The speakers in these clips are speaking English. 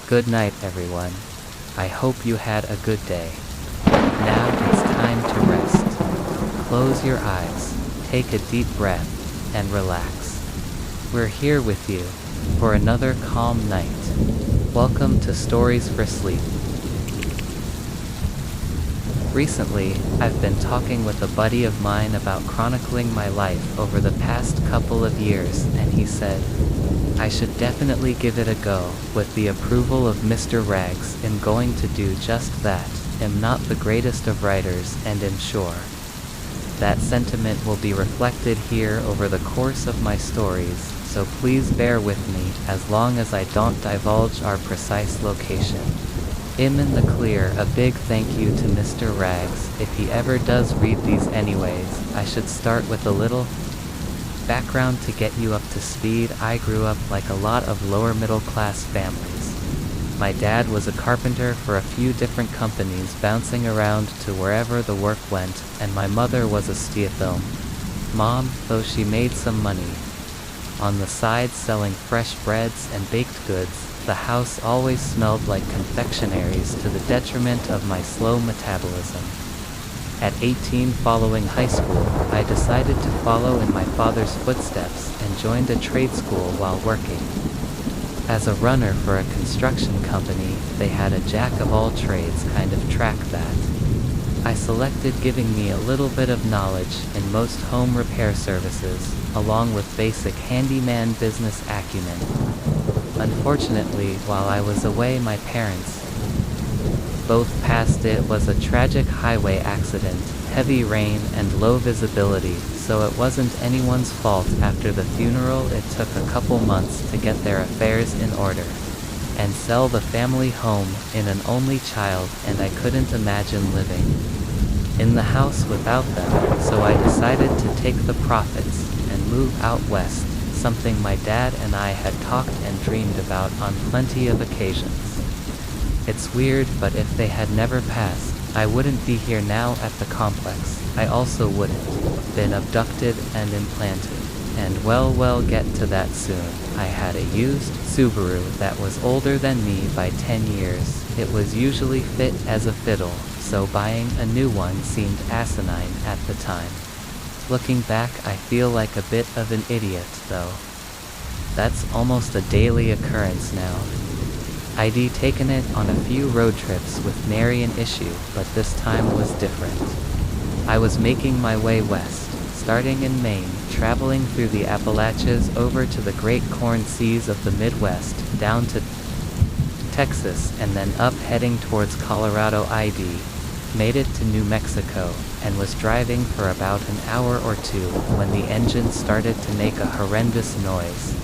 Good night, everyone. I hope you had a good day. Now it's time to rest. Close your eyes, take a deep breath, and relax. We're here with you for another calm night. Welcome to Stories for Sleep. Recently, I've been talking with a buddy of mine about chronicling my life over the past couple of years, and he said, I should definitely give it a go. With the approval of Mr. Rags, I'm going to do just that. I'm not the greatest of writers, and I'm sure that sentiment will be reflected here over the course of my stories, so please bear with me as long as I don't divulge our precise location. I'm in the clear. A big thank you to Mr. Rags. If he ever does read these anyways, I should start with a little background to get you up to speed. I grew up like a lot of lower middle class families. My dad was a carpenter for a few different companies, bouncing around to wherever the work went, and my mother was a stay-at-home mom, though she made some money on the side selling fresh breads and baked goods. The house always smelled like confectionaries, to the detriment of my slow metabolism. At 18, following high school, I decided to follow in my father's footsteps and joined a trade school while working as a runner for a construction company. They had a jack-of-all-trades kind of track that I selected, giving me a little bit of knowledge in most home repair services, along with basic handyman business acumen. Unfortunately, while I was away, my parents both passed. It was a tragic highway accident, heavy rain and low visibility, so it wasn't anyone's fault. After the funeral, it took a couple months to get their affairs in order and sell the family home. In an only child, and I couldn't imagine living in the house without them, so I decided to take the profits and move out west, something my dad and I had talked and dreamed about on plenty of occasions. It's weird, but if they had never passed, I wouldn't be here now at the complex. I also wouldn't been abducted and implanted. And we'll get to that soon. I had a used Subaru that was older than me by 10 years. It was usually fit as a fiddle, so buying a new one seemed asinine at the time. Looking back, I feel like a bit of an idiot, though. That's almost a daily occurrence now. I'd taken it on a few road trips with nary an issue, but this time was different. I was making my way west, starting in Maine, traveling through the Appalachians over to the great corn seas of the Midwest, down to Texas, and then up heading towards Colorado. I'd made it to New Mexico, and was driving for about an hour or two when the engine started to make a horrendous noise.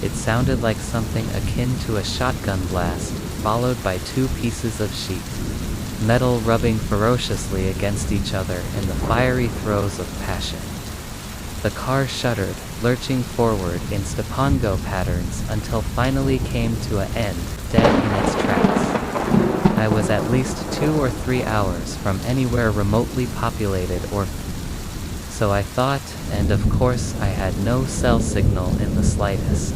It sounded like something akin to a shotgun blast, followed by two pieces of sheet metal rubbing ferociously against each other in the fiery throes of passion. The car shuddered, lurching forward in stapongo patterns until finally came to an end, dead in its tracks. I was at least 2 or 3 hours from anywhere remotely populated, or so I thought, and of course I had no cell signal in the slightest.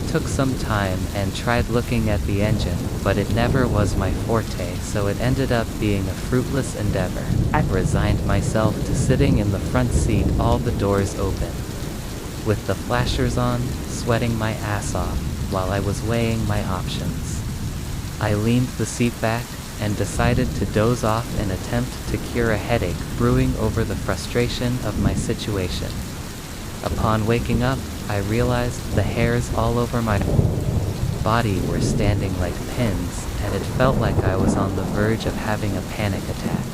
Took some time and tried looking at the engine, but it never was my forte, so it ended up being a fruitless endeavor. I resigned myself to sitting in the front seat, all the doors open, with the flashers on, sweating my ass off, while I was weighing my options. I leaned the seat back and decided to doze off, an attempt to cure a headache brewing over the frustration of my situation. Upon waking up, I realized the hairs all over my body were standing like pins, and it felt like I was on the verge of having a panic attack.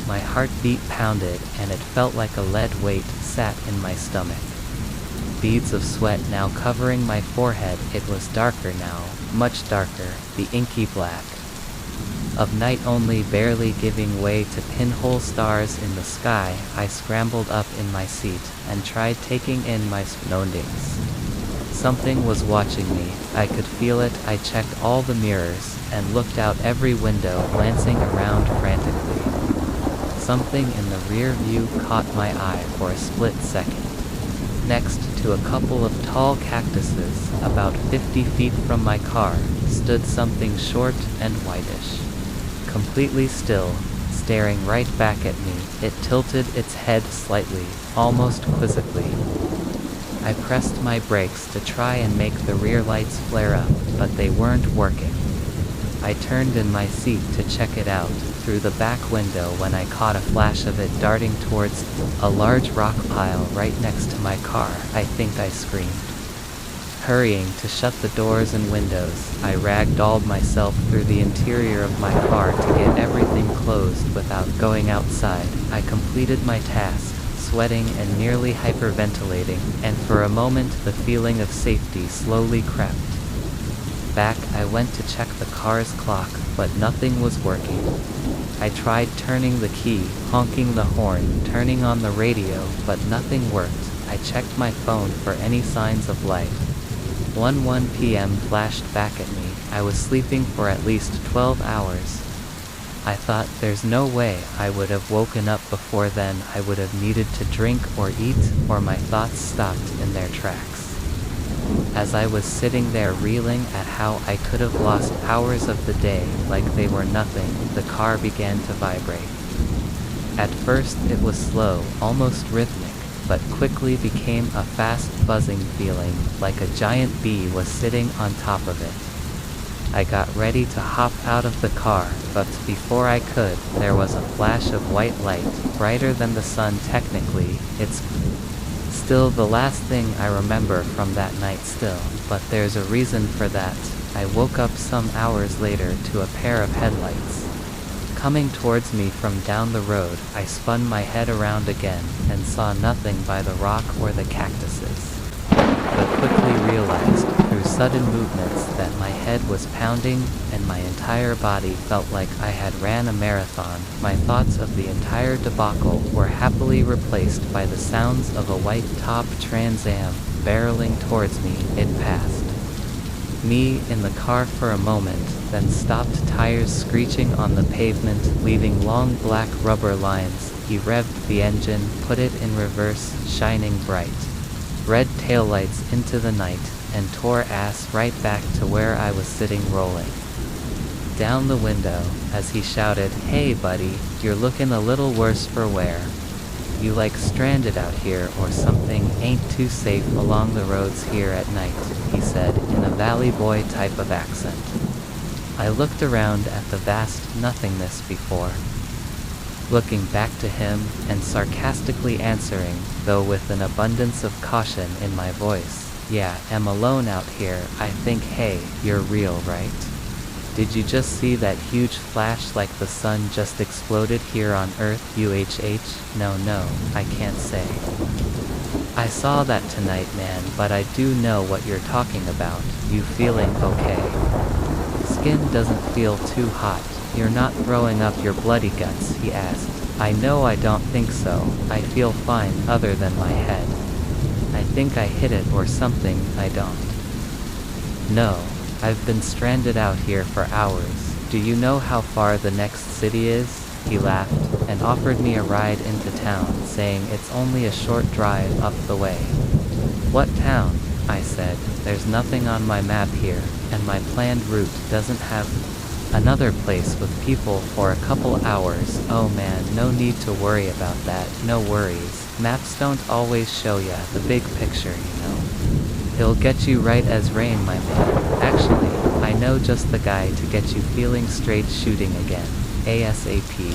My heartbeat pounded, and it felt like a lead weight sat in my stomach. Beads of sweat now covering my forehead. It was darker now, much darker, the inky black of night only barely giving way to pinhole stars in the sky. I scrambled up in my seat and tried taking in my surroundings. Something was watching me. I could feel it. I checked all the mirrors and looked out every window, glancing around frantically. Something in the rear view caught my eye for a split second. Next to a couple of tall cactuses, about 50 feet from my car, stood something short and whitish. Completely still, staring right back at me, it tilted its head slightly, almost quizzically. I pressed my brakes to try and make the rear lights flare up, but they weren't working. I turned in my seat to check it out through the back window when I caught a flash of it darting towards a large rock pile right next to my car. I think I screamed. Hurrying to shut the doors and windows, I ragdolled myself through the interior of my car to get everything closed without going outside. I completed my task, sweating and nearly hyperventilating, and for a moment the feeling of safety slowly crept back. I went to check the car's clock, but nothing was working. I tried turning the key, honking the horn, turning on the radio, but nothing worked. I checked my phone for any signs of life. 1:1 p.m. flashed back at me. I was sleeping for at least 12 hours. I thought, there's no way I would have woken up before then. I would have needed to drink or eat, or my thoughts stopped in their tracks. As I was sitting there reeling at how I could have lost hours of the day like they were nothing, the car began to vibrate. At first it was slow, almost rhythmic, but quickly became a fast buzzing feeling, like a giant bee was sitting on top of it. I got ready to hop out of the car, but before I could, there was a flash of white light, brighter than the sun technically. It's still the last thing I remember from that night still, but there's a reason for that. I woke up some hours later to a pair of headlights coming towards me from down the road. I spun my head around again, and saw nothing by the rock or the cactuses, but quickly realized, through sudden movements, that my head was pounding, and my entire body felt like I had ran a marathon. My thoughts of the entire debacle were happily replaced by the sounds of a white-top Trans Am barreling towards me. It passed me in the car for a moment, then stopped, tires screeching on the pavement, leaving long black rubber lines. He revved the engine, put it in reverse, shining bright red taillights into the night, and tore ass right back to where I was sitting rolling down the window, as he shouted, "Hey buddy, you're looking a little worse for wear. You like stranded out here or something, ain't too safe along the roads here at night," he said, in a valley boy type of accent. I looked around at the vast nothingness before looking back to him, and sarcastically answering, though with an abundance of caution in my voice, "Yeah, am alone out here, I think. Hey, you're real, right? Did you just see that huge flash like the sun just exploded here on Earth? UHH? No, I can't say I saw that tonight, man, but I do know what you're talking about. You feeling okay? Skin doesn't feel too hot. You're not throwing up your bloody guts?" he asked. I know I don't think so. I feel fine other than my head. I think I hit it or something. I don't know. I've been stranded out here for hours. Do you know how far the next city is? He laughed, and offered me a ride into town, saying it's only a short drive up the way. "What town?" I said. "There's nothing on my map here, and my planned route doesn't have another place with people for a couple hours." "Oh man, no need to worry about that, no worries. Maps don't always show ya the big picture, you know. He'll get you right as rain, my man. Actually, I know just the guy to get you feeling straight shooting again. ASAP.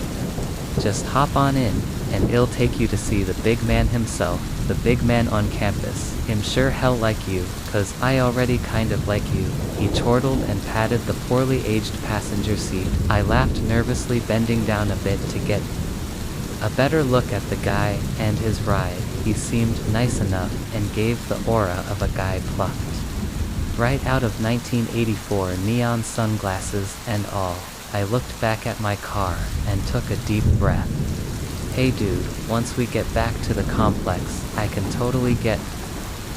Just hop on in, and he'll take you to see the big man himself, the big man on campus. Him sure hell like you, 'cause I already kind of like you." He chortled and patted the poorly aged passenger seat. I laughed nervously, bending down a bit to get a better look at the guy and his ride. He seemed nice enough, and gave the aura of a guy plucked right out of 1984, neon sunglasses and all. I looked back at my car, and took a deep breath. "Hey dude, once we get back to the complex, I can totally get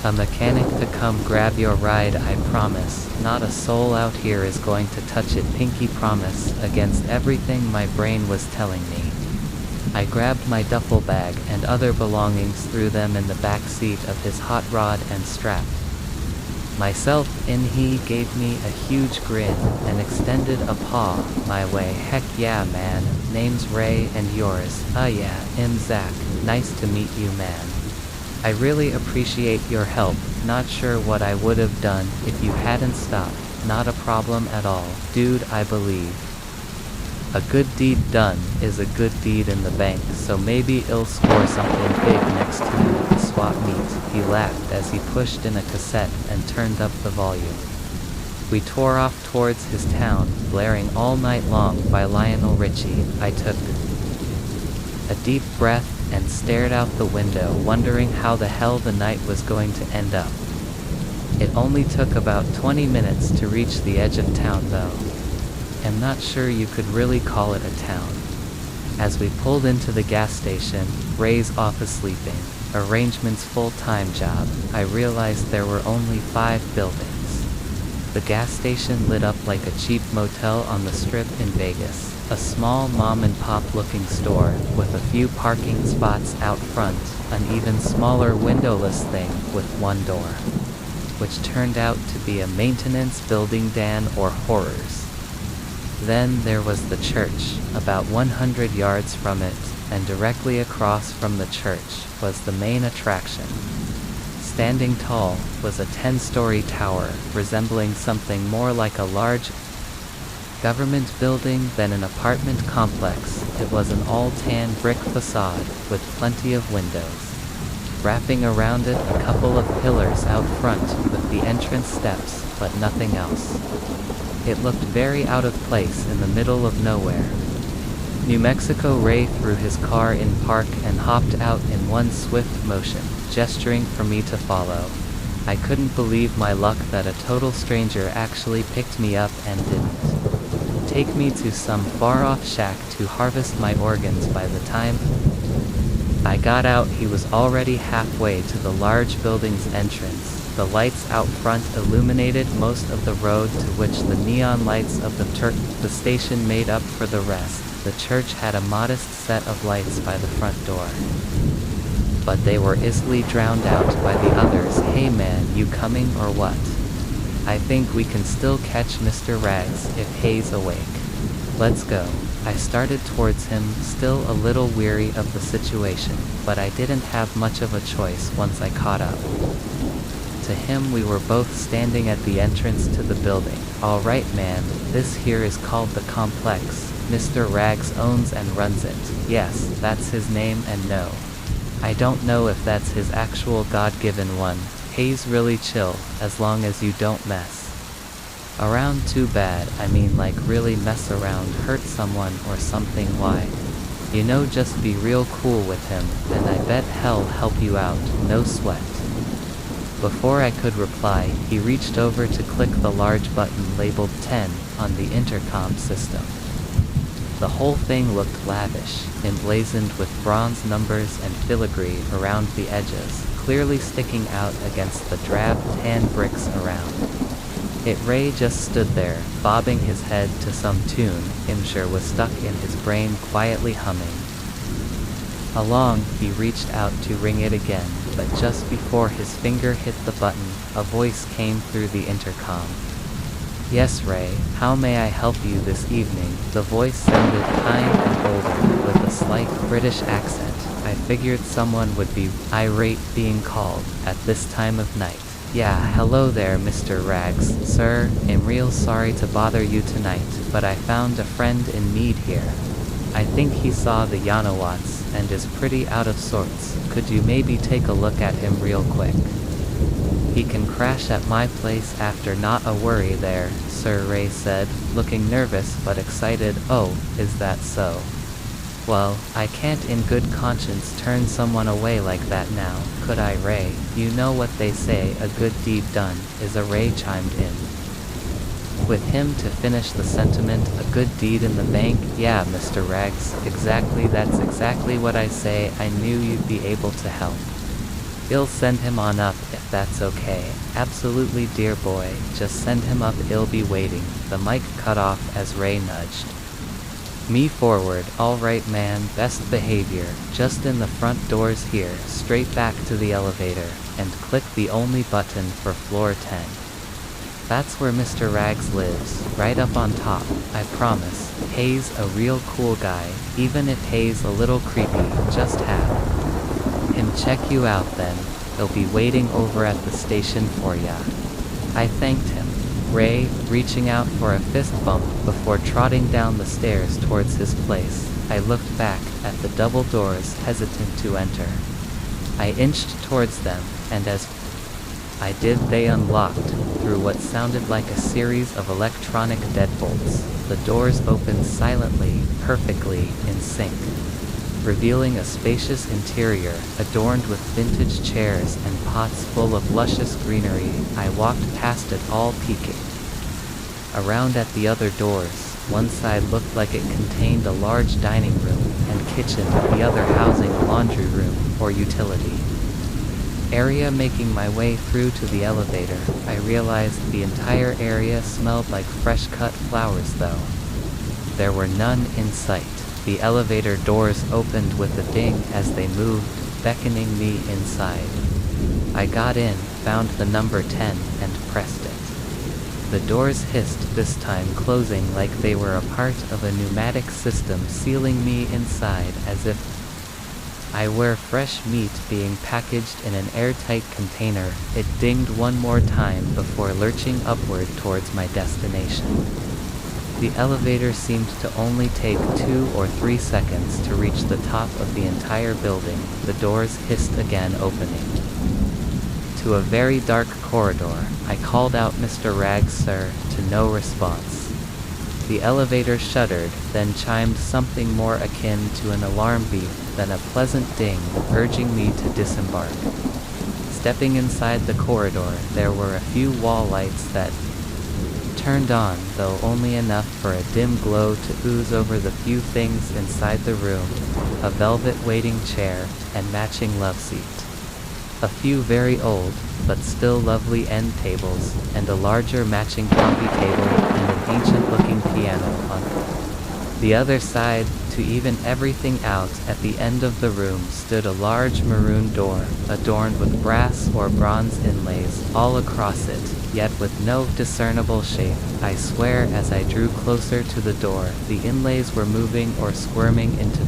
a mechanic to come grab your ride, I promise. Not a soul out here is going to touch it, pinky promise," against everything my brain was telling me. I grabbed my duffel bag and other belongings, threw them in the back seat of his hot rod and strapped myself in. He gave me a huge grin and extended a paw my way. Heck yeah, man. Name's Ray, and yours? Yeah, I'm Zach. Nice to meet you, man. I really appreciate your help. Not sure what I would have done if you hadn't stopped. Not a problem at all, dude. I believe a good deed done is a good deed in the bank, so maybe I'll score something big next time at the swap meet. He laughed as he pushed in a cassette and turned up the volume. We tore off towards his town, blaring All Night Long by Lionel Richie. I took a deep breath and stared out the window, wondering how the hell the night was going to end up. It only took about 20 minutes to reach the edge of town, though. I'm not sure you could really call it a town. As we pulled into the gas station, Ray's office sleeping, arrangement's full-time job, I realized there were only 5 buildings. The gas station lit up like a cheap motel on the Strip in Vegas, a small mom-and-pop looking store with a few parking spots out front, an even smaller windowless thing with one door, which turned out to be a maintenance building, den, or horrors. Then there was the church, about 100 yards from it, and directly across from the church was the main attraction. Standing tall was a 10-story tower, resembling something more like a large government building than an apartment complex. It was an all-tan brick facade with plenty of windows. Wrapping around it a couple of pillars out front with the entrance steps, but nothing else. It looked very out of place in the middle of nowhere. New Mexico. Ray threw his car in park and hopped out in one swift motion, gesturing for me to follow. I couldn't believe my luck that a total stranger actually picked me up and didn't take me to some far-off shack to harvest my organs. By the time I got out, he was already halfway to the large building's entrance. The lights out front illuminated most of the road, to which the neon lights of the station made up for the rest. The church had a modest set of lights by the front door, but they were easily drowned out by the others. Hey man, you coming or what? I think we can still catch Mr. Rags if Hay's awake. Let's go. I started towards him, still a little weary of the situation, but I didn't have much of a choice once I caught up to him. We were both standing at the entrance to the building. Alright man, this here is called the complex. Mr. Rags owns and runs it. Yes, that's his name, and no, I don't know if that's his actual God-given one. Hay's really chill, as long as you don't mess around too bad. I mean like really mess around, hurt someone or something. Why? You know, just be real cool with him, and I bet he'll help you out, no sweat. Before I could reply, he reached over to click the large button labeled 10 on the intercom system. The whole thing looked lavish, emblazoned with bronze numbers and filigree around the edges, clearly sticking out against the drab tan bricks around it. Ray just stood there, bobbing his head to some tune I'm sure was stuck in his brain, quietly humming along. He reached out to ring it again, but just before his finger hit the button, a voice came through the intercom. Yes, Ray, how may I help you this evening? The voice sounded kind and older, with a slight British accent. I figured someone would be irate being called at this time of night. Yeah, hello there, Mr. Rags. Sir, I'm real sorry to bother you tonight, but I found a friend in need here. I think he saw the Yanawats and is pretty out of sorts. Could you maybe take a look at him real quick? He can crash at my place after. Not a worry there, Sir, Ray said, looking nervous but excited. Oh, is that so? Well, I can't in good conscience turn someone away like that now, could I, Ray? You know what they say, a good deed done is a. Ray chimed in with him to finish the sentiment. A good deed in the bank? Yeah, Mr. Rags, exactly, that's exactly what I say. I knew you'd be able to help. I'll send him on up if that's okay. Absolutely, dear boy, just send him up, I'll be waiting. The mic cut off as Ray nudged Me forward, alright man, best behavior, just in the front doors here, straight back to the elevator, and click the only button for floor 10. That's where Mr. Rags lives, right up on top, I promise. Hayes a real cool guy, even if Hayes a little creepy, just have him check you out then, he'll be waiting over at the station for ya. I thanked him. Ray, reaching out for a fist bump before trotting down the stairs towards his place. I looked back at the double doors, hesitant to enter. I inched towards them, and as I did, they unlocked, through what sounded like a series of electronic deadbolts. The doors opened silently, perfectly in sync, revealing a spacious interior, adorned with vintage chairs and pots full of luscious greenery. I walked past it, all peeking around at the other doors. One side looked like it contained a large dining room and kitchen, the other housing a laundry room or utility area. Making my way through to the elevator, I realized the entire area smelled like fresh-cut flowers, though there were none in sight. The elevator doors opened with a ding as they moved, beckoning me inside. I got in, found the number 10, and pressed it. The doors hissed, this time closing like they were a part of a pneumatic system, sealing me inside as if I were fresh meat being packaged in an airtight container. It dinged one more time before lurching upward towards my destination. The elevator seemed to only take 2 or 3 seconds to reach the top of the entire building. The doors hissed again, opening to a very dark corridor. I called out, "Mr. Rags, sir," to no response. The elevator shuddered, then chimed, something more akin to an alarm beep than a pleasant ding, urging me to disembark. Stepping inside the corridor, there were a few wall lights that turned on, though only enough for a dim glow to ooze over the few things inside the room: a velvet waiting chair and matching love seat, a few very old, but still lovely end tables, and a larger matching coffee table and an ancient-looking piano on the other side. To even everything out, at the end of the room stood a large maroon door, adorned with brass or bronze inlays all across it, yet with no discernible shape. I swear, as I drew closer to the door, the inlays were moving or squirming into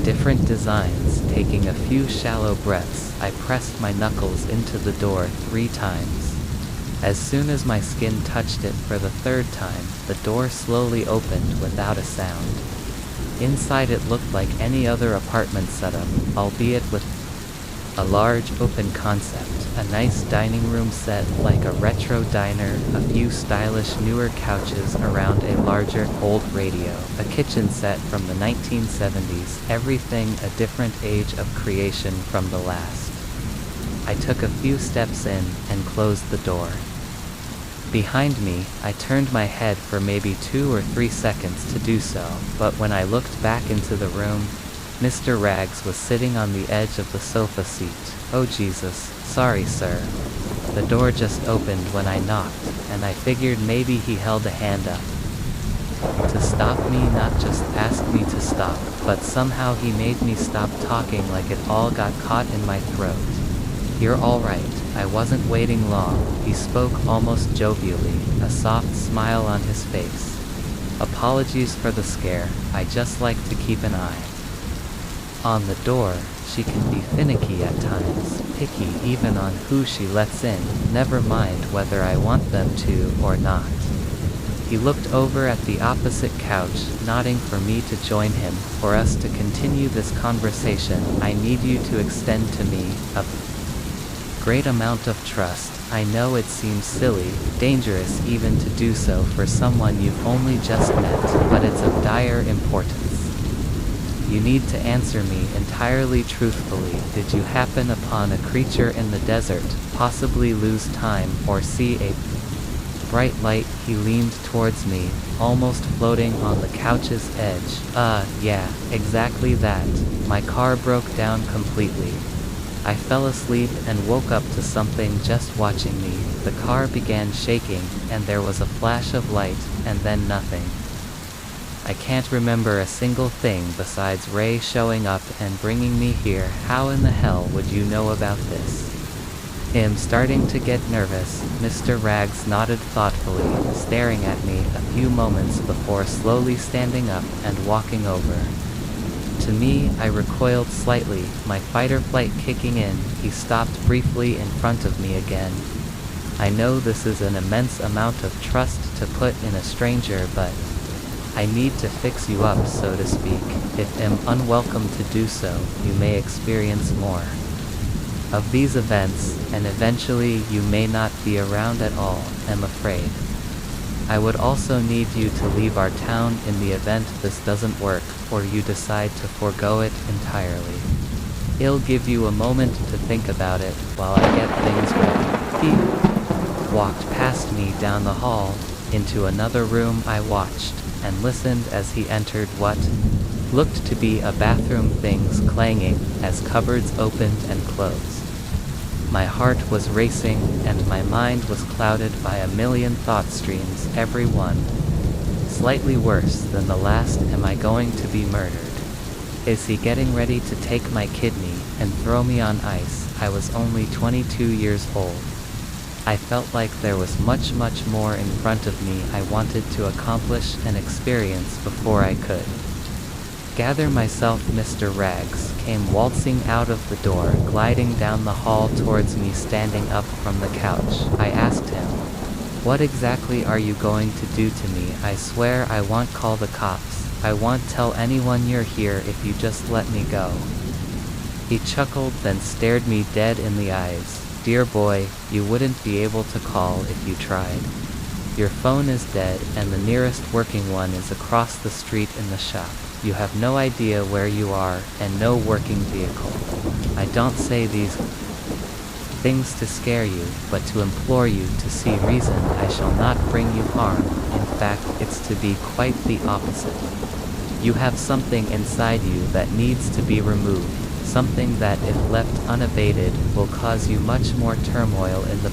different designs. Taking a few shallow breaths, I pressed my knuckles into the door 3 times. As soon as my skin touched it for the 3rd time, the door slowly opened without a sound. Inside, it looked like any other apartment setup, albeit with a large open concept, a nice dining room set like a retro diner, a few stylish newer couches around a larger old radio, a kitchen set from the 1970s, everything a different age of creation from the last. I took a few steps in and closed the door behind me. I turned my head for maybe 2 or 3 seconds to do so, but when I looked back into the room, Mr. Rags was sitting on the edge of the sofa seat. Oh Jesus, sorry sir. The door just opened when I knocked, and I figured maybe he held a hand up to stop me, not just ask me to stop, but somehow he made me stop talking like it all got caught in my throat. "You're all right. I wasn't waiting long," he spoke almost jovially, a soft smile on his face. "Apologies for the scare. I just like to keep an eye on the door. She can be finicky at times, picky even on who she lets in, never mind whether I want them to or not." He looked over at the opposite couch, nodding for me to join him. "For us to continue this conversation, I need you to extend to me a great amount of trust. I know it seems silly, dangerous even to do so for someone you've only just met, but it's of dire importance. You need to answer me entirely truthfully. Did you happen upon a creature in the desert, possibly lose time, or see a bright light?" He leaned towards me, almost floating on the couch's edge. Yeah, exactly that. My car broke down completely. I fell asleep and woke up to something just watching me. The car began shaking, and there was a flash of light, and then nothing. I can't remember a single thing besides Ray showing up and bringing me here. How in the hell would you know about this? Him starting to get nervous, Mr. Rags nodded thoughtfully, staring at me a few moments before slowly standing up and walking over. To me, I recoiled slightly, my fight-or-flight kicking in. He stopped briefly in front of me again. I know this is an immense amount of trust to put in a stranger, but I need to fix you up, so to speak. If I'm unwelcome to do so, you may experience more of these events, and eventually you may not be around at all, I'm afraid. I would also need you to leave our town in the event this doesn't work, or you decide to forego it entirely. I'll give you a moment to think about it while I get things ready. He walked past me down the hall, into another room. I watched and listened as he entered what looked to be a bathroom, things clanging as cupboards opened and closed. My heart was racing, and my mind was clouded by a million thought streams, every one slightly worse than the last. Am I going to be murdered? Is he getting ready to take my kidney and throw me on ice? I was only 22 years old. I felt like there was much more in front of me I wanted to accomplish and experience before I could gather myself. Mr. Rags came waltzing out of the door, gliding down the hall towards me, standing up from the couch. I asked him, "What exactly are you going to do to me?" "I swear I won't call the cops. I won't tell anyone you're here if you just let me go." He chuckled, then stared me dead in the eyes. "Dear boy, you wouldn't be able to call if you tried. Your phone is dead, and the nearest working one is across the street in the shop. You have no idea where you are, and no working vehicle. I don't say these things to scare you, but to implore you to see reason. I shall not bring you harm. In fact, it's to be quite the opposite. You have something inside you that needs to be removed, something that, if left unabated, will cause you much more turmoil in the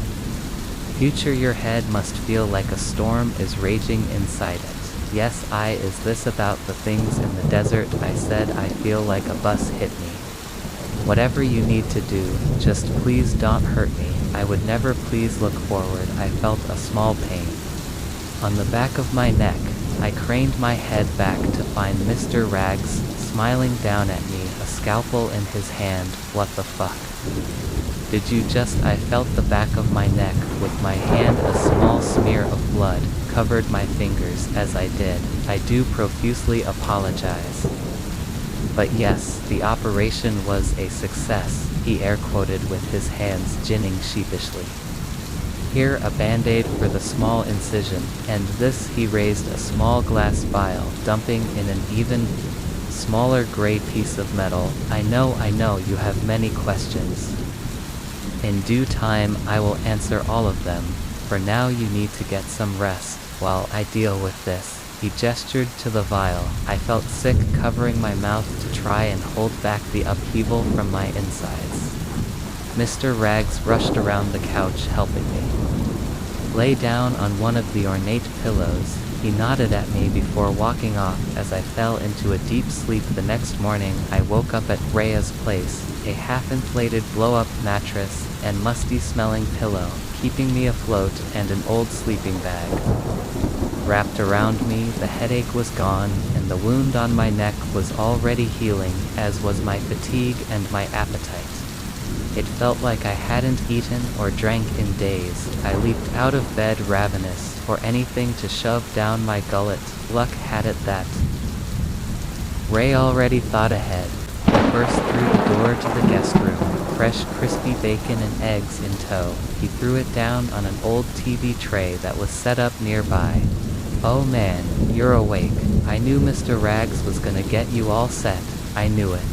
future. Your head must feel like a storm is raging inside it." "Yes, is this about the things in the desert?" I said. "I feel like a bus hit me." "Whatever you need to do, just please don't hurt me." I would never. "Please look forward." I felt a small pain on the back of my neck. I craned my head back to find Mr. Rags smiling down at me, a scalpel in his hand. "What the fuck did you just—" I felt the back of my neck with my hand. A small smear of blood covered my fingers as I did. "I do profusely apologize. But yes, the operation was a success," he air-quoted with his hands ginning sheepishly. "Here, a band-aid for the small incision, and this." He raised a small glass vial, dumping in an even smaller gray piece of metal. I know you have many questions. In due time, I will answer all of them. For now you need to get some rest while I deal with this." He gestured to the vial. I felt sick, covering my mouth to try and hold back the upheaval from my insides. Mr. Rags rushed around the couch, helping me lay down on one of the ornate pillows. He nodded at me before walking off as I fell into a deep sleep. The next morning, I woke up at Rhea's place, a half-inflated blow-up mattress and musty-smelling pillow keeping me afloat, and an old sleeping bag wrapped around me. The headache was gone, and the wound on my neck was already healing, as was my fatigue and my appetite. It felt like I hadn't eaten or drank in days. I leaped out of bed ravenous for anything to shove down my gullet. Luck had it that Ray already thought ahead. He burst through the door to the guest room, fresh crispy bacon and eggs in tow. He threw it down on an old TV tray that was set up nearby. "Oh man, you're awake. I knew Mr. Rags was gonna get you all set. I knew it.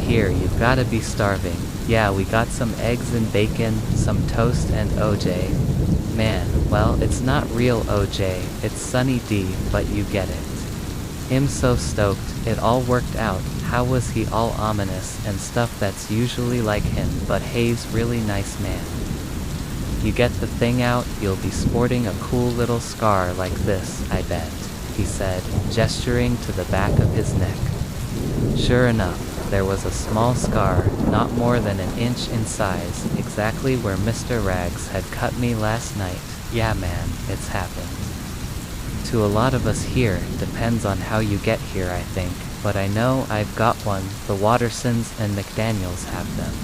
Here, you've gotta be starving." "Yeah, we got some eggs and bacon, some toast and OJ. "Man, well, it's not real OJ, it's Sunny D, but you get it." Him so stoked, it all worked out. How was he all ominous and stuff? That's usually like him, but hey's really nice man. You get the thing out, you'll be sporting a cool little scar like this, I bet. he said, gesturing to the back of his neck. Sure enough, there was a small scar, not more than an inch in size, exactly where Mr. Rags had cut me last night. Yeah man, it's happened. To a lot of us here, depends on how you get here I think, but I know I've got one, the Wattersons and McDaniels have them.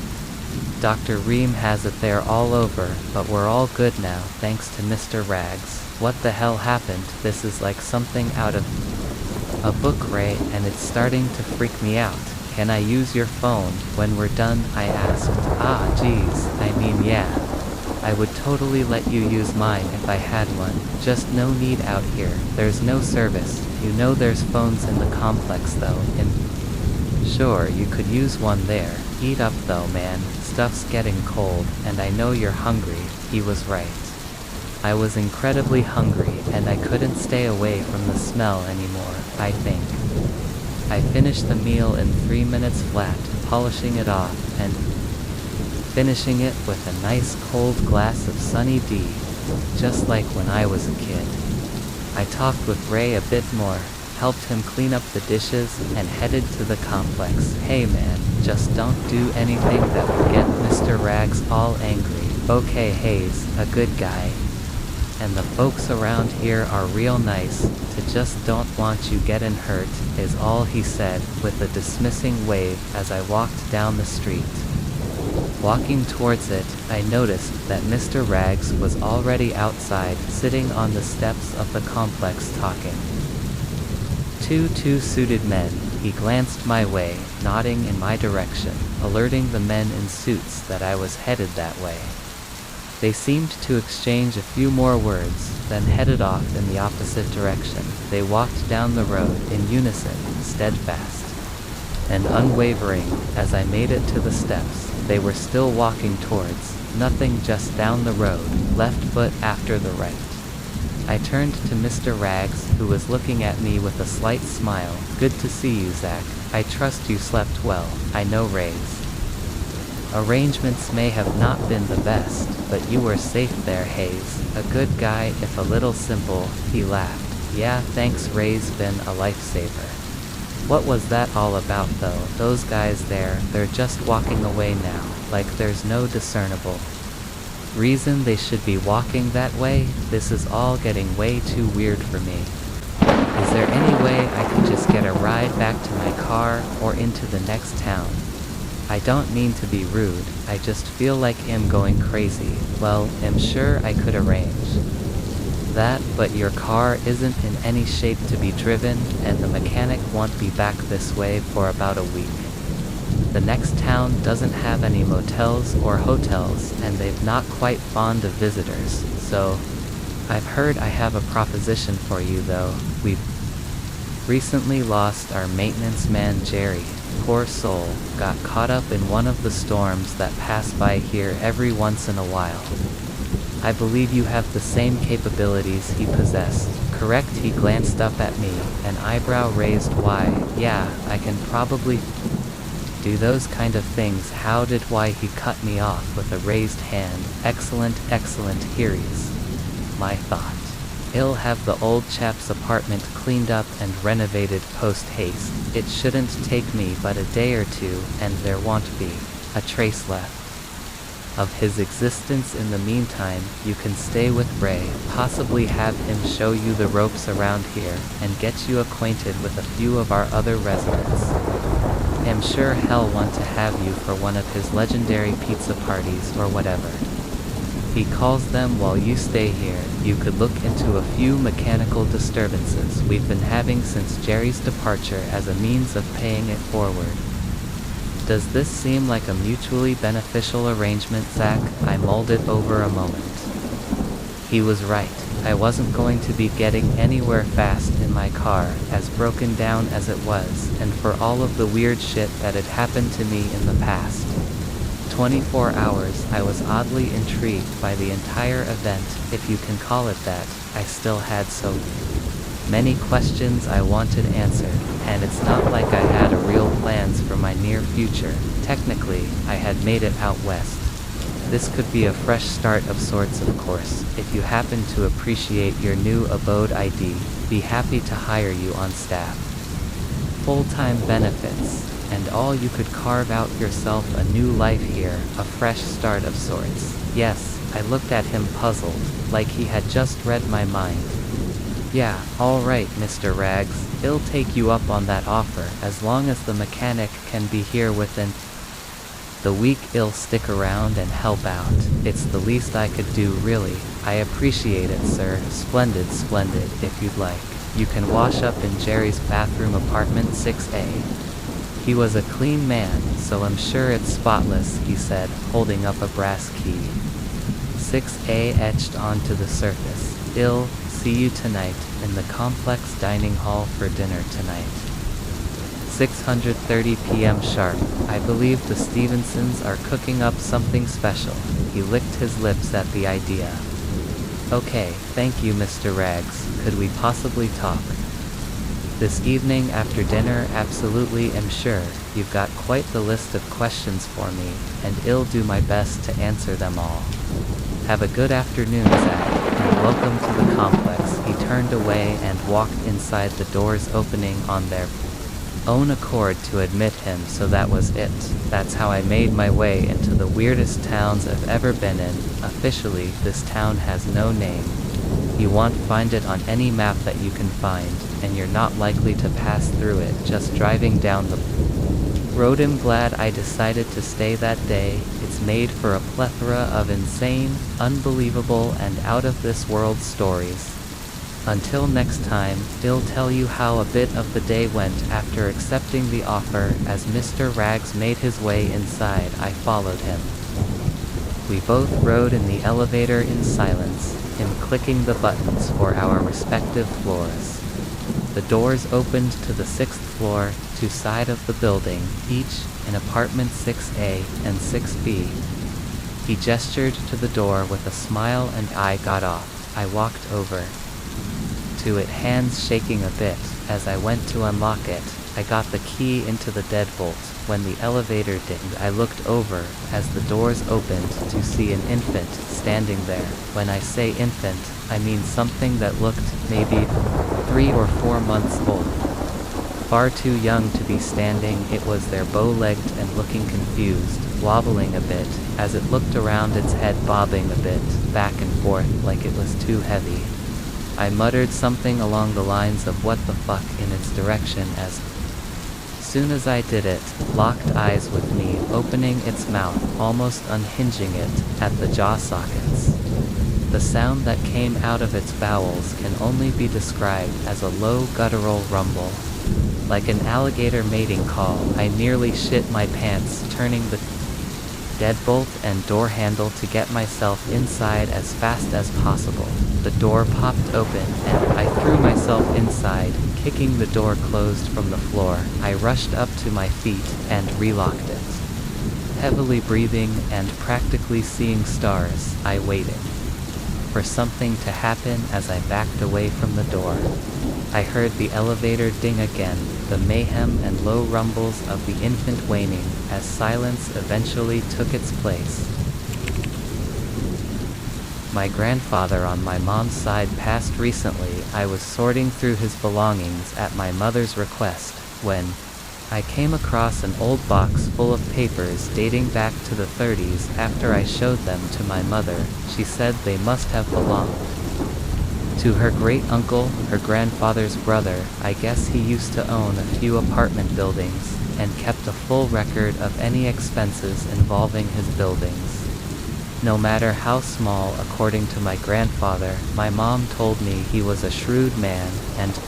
Dr. Ream has it there all over, but we're all good now, thanks to Mr. Rags. What the hell happened? This is like something out of a book, Ray, and it's starting to freak me out. Can I use your phone when we're done? I asked. Ah, geez, I mean yeah. I would totally let you use mine if I had one, just no need out here. There's no service. You know there's phones in the complex though, Sure, you could use one there. Eat up though man, stuff's getting cold, and I know you're hungry. He was right. I was incredibly hungry, and I couldn't stay away from the smell anymore, I think. I finished the meal in 3 minutes flat, polishing it off, and finishing it with a nice cold glass of Sunny D, just like when I was a kid. I talked with Ray a bit more, helped him clean up the dishes, and headed to the complex. Hey man, just don't do anything that would get Mr. Rags all angry. Okay, Hayes, a good guy. And the folks around here are real nice, to just don't want you getting hurt, is all he said, with a dismissing wave as I walked down the street. Walking towards it, I noticed that Mr. Rags was already outside, sitting on the steps of the complex talking. Two suited men, he glanced my way, nodding in my direction, alerting the men in suits that I was headed that way. They seemed to exchange a few more words, then headed off in the opposite direction. They walked down the road in unison, steadfast and unwavering. As I made it to the steps, they were still walking towards, nothing just down the road, left foot after the right. I turned to Mr. Rags, who was looking at me with a slight smile. Good to see you, Zach. I trust you slept well. I know Ray's arrangements may have not been the best, but you were safe there, Hayes. A good guy if a little simple, he laughed. Yeah, thanks, Ray's been a lifesaver. What was that all about though? Those guys there, they're just walking away now, like there's no discernible reason they should be walking that way. This is all getting way too weird for me. Is there any way I could just get a ride back to my car, or into the next town? I don't mean to be rude, I just feel like I'm going crazy. Well, I'm sure I could arrange that, but your car isn't in any shape to be driven, and the mechanic won't be back this way for about a week. The next town doesn't have any motels or hotels, and they're not quite fond of visitors, so I've heard I have a proposition for you though. We've recently lost our maintenance man Jerry. Poor soul, got caught up in one of the storms that pass by here every once in a while. I believe you have the same capabilities he possessed, correct? He glanced up at me, an eyebrow raised. Why, yeah, I can probably do those kind of things. How did? Why, he cut me off with a raised hand. Excellent, here is my thought. He'll have the old chap's apartment cleaned up and renovated post-haste. It shouldn't take me but a day or two, and there won't be a trace left of his existence. In the meantime, you can stay with Ray, possibly have him show you the ropes around here, and get you acquainted with a few of our other residents. I'm sure he'll want to have you for one of his legendary pizza parties or whatever he calls them while you stay here. You could look into a few mechanical disturbances we've been having since Jerry's departure as a means of paying it forward. Does this seem like a mutually beneficial arrangement, Zach? I mulled it over a moment. He was right. I wasn't going to be getting anywhere fast in my car, as broken down as it was, and for all of the weird shit that had happened to me in the past 24 hours, I was oddly intrigued by the entire event, if you can call it that. I still had so many questions I wanted answered, and it's not like I had real plans for my near future. Technically, I had made it out west This could be a fresh start of sorts, of course. If you happen to appreciate your new abode ID, be happy to hire you on staff. Full-time benefits, and all you could carve out yourself a new life here, a fresh start of sorts. Yes, I looked at him puzzled, like he had just read my mind. Yeah, alright, Mr. Rags, I'll take you up on that offer, as long as the mechanic can be here within the week. I'll stick around and help out. It's the least I could do, really. I appreciate it, sir. Splendid, splendid. If you'd like, you can wash up in Jerry's bathroom, apartment 6A. He was a clean man, so I'm sure it's spotless, he said, holding up a brass key. 6A etched onto the surface. I'll see you tonight, in the complex dining hall for dinner tonight. 6:30 p.m. sharp. I believe the Stevensons are cooking up something special. He licked his lips at the idea. Okay, thank you, Mr. Rags. Could we possibly talk this evening after dinner? Absolutely, I'm sure. You've got quite the list of questions for me, and I'll do my best to answer them all. Have a good afternoon, Zach, and welcome to the complex. He turned away and walked inside, the doors opening on their own accord to admit him. So that was it. That's how I made my way into the weirdest towns I've ever been in. Officially, this town has no name. You won't find it on any map that you can find, and you're not likely to pass through it just driving down the road. I'm glad I decided to stay that day. It's made for a plethora of insane, unbelievable, and out-of-this-world stories. Until next time, I'll tell you how a bit of the day went after accepting the offer. As Mr. Rags made his way inside, I followed him. We both rode in the elevator in silence, him clicking the buttons for our respective floors. The doors opened to the 6th floor, two sides of the building, each in apartment 6A and 6B. He gestured to the door with a smile and I got off. I walked over to it, hands shaking a bit. As I went to unlock it, I got the key into the deadbolt. When the elevator dinged, I looked over as the doors opened to see an infant standing there. When I say infant, I mean something that looked maybe 3 or 4 months old. Far too young to be standing. It was there, bow-legged and looking confused, wobbling a bit as it looked around, its head bobbing a bit back and forth like it was too heavy. I muttered something along the lines of what the fuck in its direction as soon as I did it, locked eyes with me, opening its mouth, almost unhinging it at the jaw sockets. The sound that came out of its bowels can only be described as a low guttural rumble, like an alligator mating call. I nearly shit my pants, turning the deadbolt and door handle to get myself inside as fast as possible. The door popped open, and I threw myself inside, kicking the door closed from the floor. I rushed up to my feet and relocked it. Heavily breathing and practically seeing stars, I waited for something to happen. As I backed away from the door, I heard the elevator ding again, the mayhem and low rumbles of the infant waning as silence eventually took its place. My grandfather on my mom's side passed recently. I was sorting through his belongings at my mother's request when I came across an old box full of papers dating back to the 30s. After I showed them to my mother, she said they must have belonged to her great-uncle, her grandfather's brother. I guess he used to own a few apartment buildings and kept a full record of any expenses involving his buildings, no matter how small. According to my grandfather, my mom told me he was a shrewd man and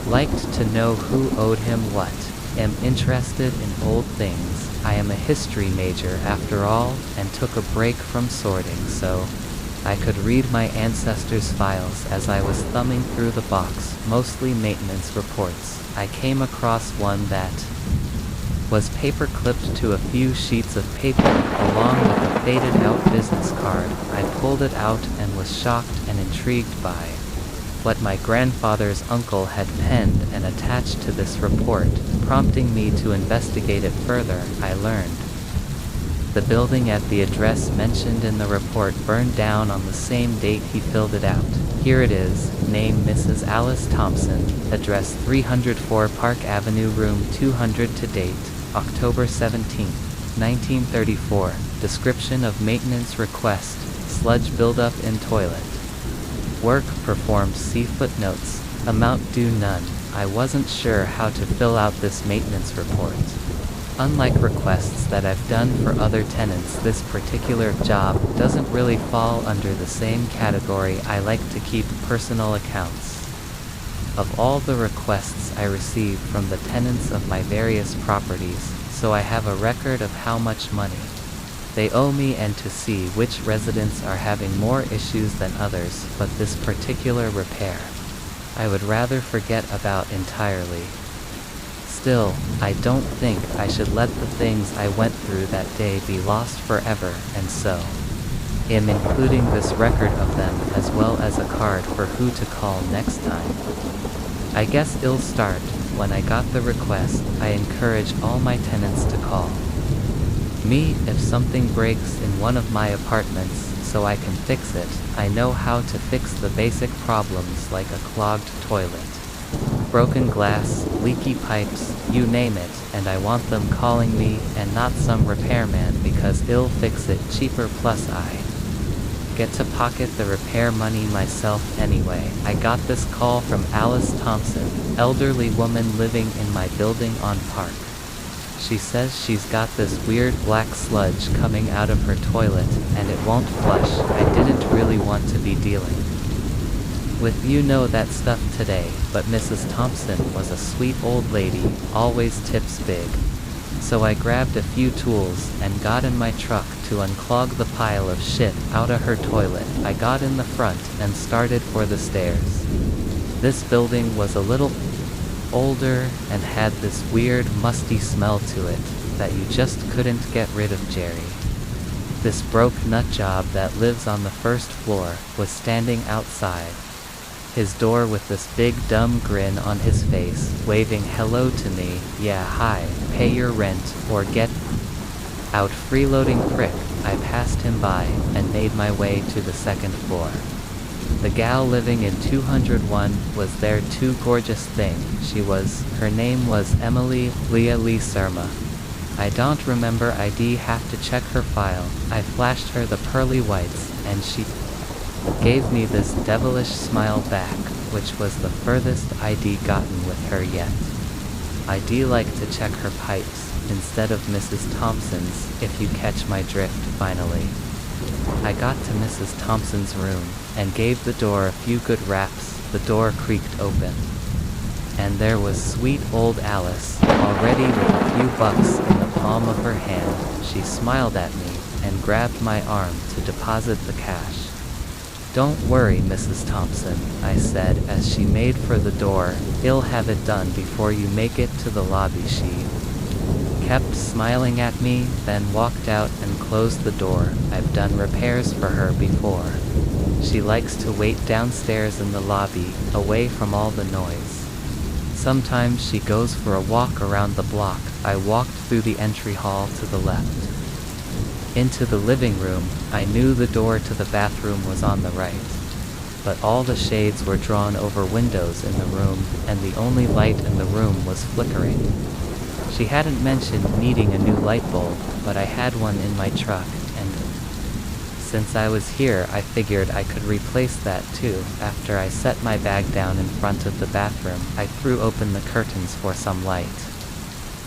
liked to know who owed him what. Am interested in old things. I am a history major after all, and took a break from sorting so I could read my ancestors' files. As I was thumbing through the box, mostly maintenance reports, I came across one that was paper clipped to a few sheets of paper, along with a faded-out business card. I pulled it out and was shocked and intrigued by what my grandfather's uncle had penned and attached to this report, prompting me to investigate it further. I learned the The building at the address mentioned in the report burned down on the same date he filled it out. Here it is. Name Mrs. Alice Thompson. Address 304 Park Avenue, room 200 to date, October 17, 1934. Description of maintenance request. Sludge buildup in toilet. Work performed. See footnotes. Amount due none. I wasn't sure how to fill out this maintenance report. Unlike requests that I've done for other tenants, this particular job doesn't really fall under the same category. I like to keep personal accounts of all the requests I receive from the tenants of my various properties, so I have a record of how much money they owe me and to see which residents are having more issues than others, but this particular repair I would rather forget about entirely. Still, I don't think I should let the things I went through that day be lost forever, and so am including this record of them as well as a card for who to call next time. I guess it'll start. When I got the request, I encourage all my tenants to call me if something breaks in one of my apartments so I can fix it. I know how to fix the basic problems like a clogged toilet, broken glass, leaky pipes, you name it, and I want them calling me and not some repairman because he'll fix it cheaper, plus I get to pocket the repair money myself anyway. I got this call from Alice Thompson, elderly woman living in my building on Park. She says she's got this weird black sludge coming out of her toilet and it won't flush. I didn't really want to be dealing with that stuff today, but Mrs. Thompson was a sweet old lady, always tips big. So I grabbed a few tools and got in my truck to unclog the pile of shit out of her toilet. I got in the front and started for the stairs. This building was a little older and had this weird musty smell to it that you just couldn't get rid of. Jerry, this broke nut job that lives on the first floor, was standing outside his door with this big dumb grin on his face, waving hello to me. Yeah, hi, pay your rent or get out, freeloading prick. I passed him by and made my way to the second floor. The gal living in 201 was there too. Gorgeous thing she was. Her name was Emily Leah Lee Surma. I don't remember ID, have to check her file. I flashed her the pearly whites and she gave me this devilish smile back, which was the furthest ID gotten with her yet. ID like to check her pipes instead of Mrs. Thompson's, if you catch my drift. Finally, I got to Mrs. Thompson's room and gave the door a few good raps. The door creaked open, and there was sweet old Alice, already with a few bucks in the palm of her hand. She smiled at me and grabbed my arm to deposit the cash. Don't worry, Mrs. Thompson, I said as she made for the door. I'll have it done before you make it to the lobby. She kept smiling at me, then walked out and closed the door. I've done repairs for her before. She likes to wait downstairs in the lobby, away from all the noise. Sometimes she goes for a walk around the block. I walked through the entry hall to the left into the living room. I knew the door to the bathroom was on the right, but all the shades were drawn over windows in the room, and the only light in the room was flickering. She hadn't mentioned needing a new light bulb, but I had one in my truck, and since I was here, I figured I could replace that too. After I set my bag down in front of the bathroom, I threw open the curtains for some light.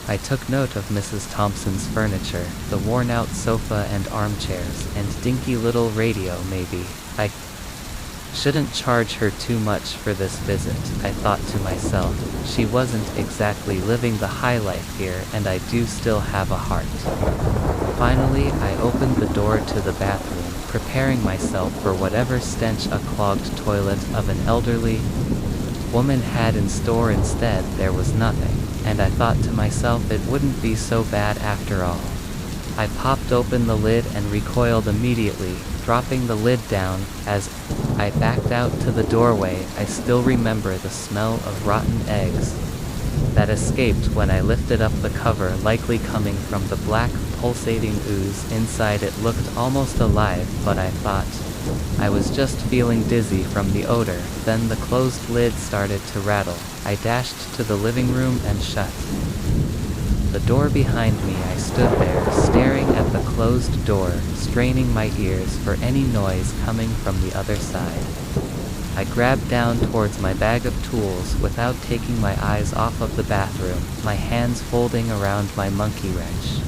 I took note of Mrs. Thompson's furniture, the worn-out sofa and armchairs, and dinky little radio. Maybe I shouldn't charge her too much for this visit, I thought to myself. She wasn't exactly living the high life here, and I do still have a heart. Finally, I opened the door to the bathroom, preparing myself for whatever stench a clogged toilet of an elderly woman had in store. Instead, there was nothing, and I thought to myself it wouldn't be so bad after all. I popped open the lid and recoiled immediately, dropping the lid down. As I backed out to the doorway, I still remember the smell of rotten eggs that escaped when I lifted up the cover, likely coming from the black, pulsating ooze inside. It looked almost alive, but I thought I was just feeling dizzy from the odor. Then the closed lid started to rattle. I dashed to the living room and shut the door behind me. I stood there, staring at the closed door, straining my ears for any noise coming from the other side. I grabbed down towards my bag of tools without taking my eyes off of the bathroom, my hands folding around my monkey wrench.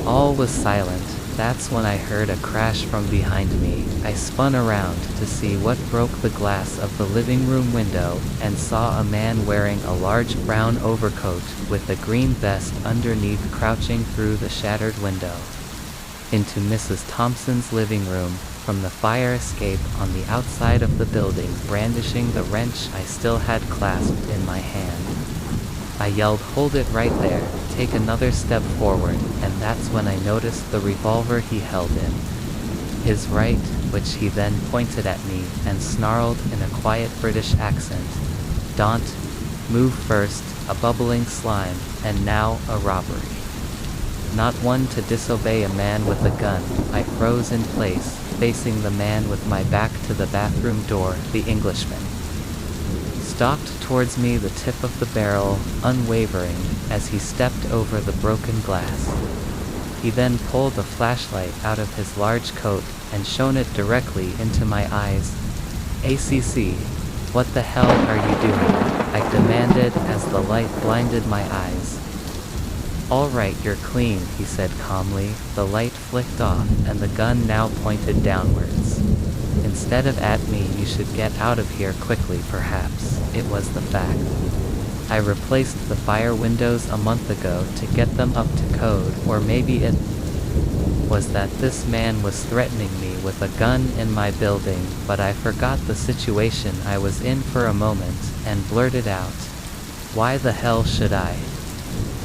All was silent. That's when I heard a crash from behind me. I spun around to see what broke the glass of the living room window, and saw a man wearing a large brown overcoat with a green vest underneath crouching through the shattered window into Mrs. Thompson's living room from the fire escape on the outside of the building, brandishing the wrench I still had clasped in my hand. I yelled, "Hold it right there, take another step forward," and that's when I noticed the revolver he held in his right, which he then pointed at me and snarled in a quiet British accent, "Don't move first," a bubbling slime, and now a robbery. Not one to disobey a man with a gun. I froze in place, facing the man with my back to the bathroom door. The Englishman stalked towards me, the tip of the barrel unwavering as he stepped over the broken glass. He then pulled a flashlight out of his large coat and shone it directly into my eyes. "ACC, what the hell are you doing?" I demanded as the light blinded my eyes. "All right, you're clean," he said calmly. The light flicked off, and the gun now pointed downwards. "Instead of at me, you should get out of here quickly." Perhaps it was the fact I replaced the fire windows a month ago to get them up to code, or maybe it was that this man was threatening me with a gun in my building, but I forgot the situation I was in for a moment, and blurted out, "Why the hell should I?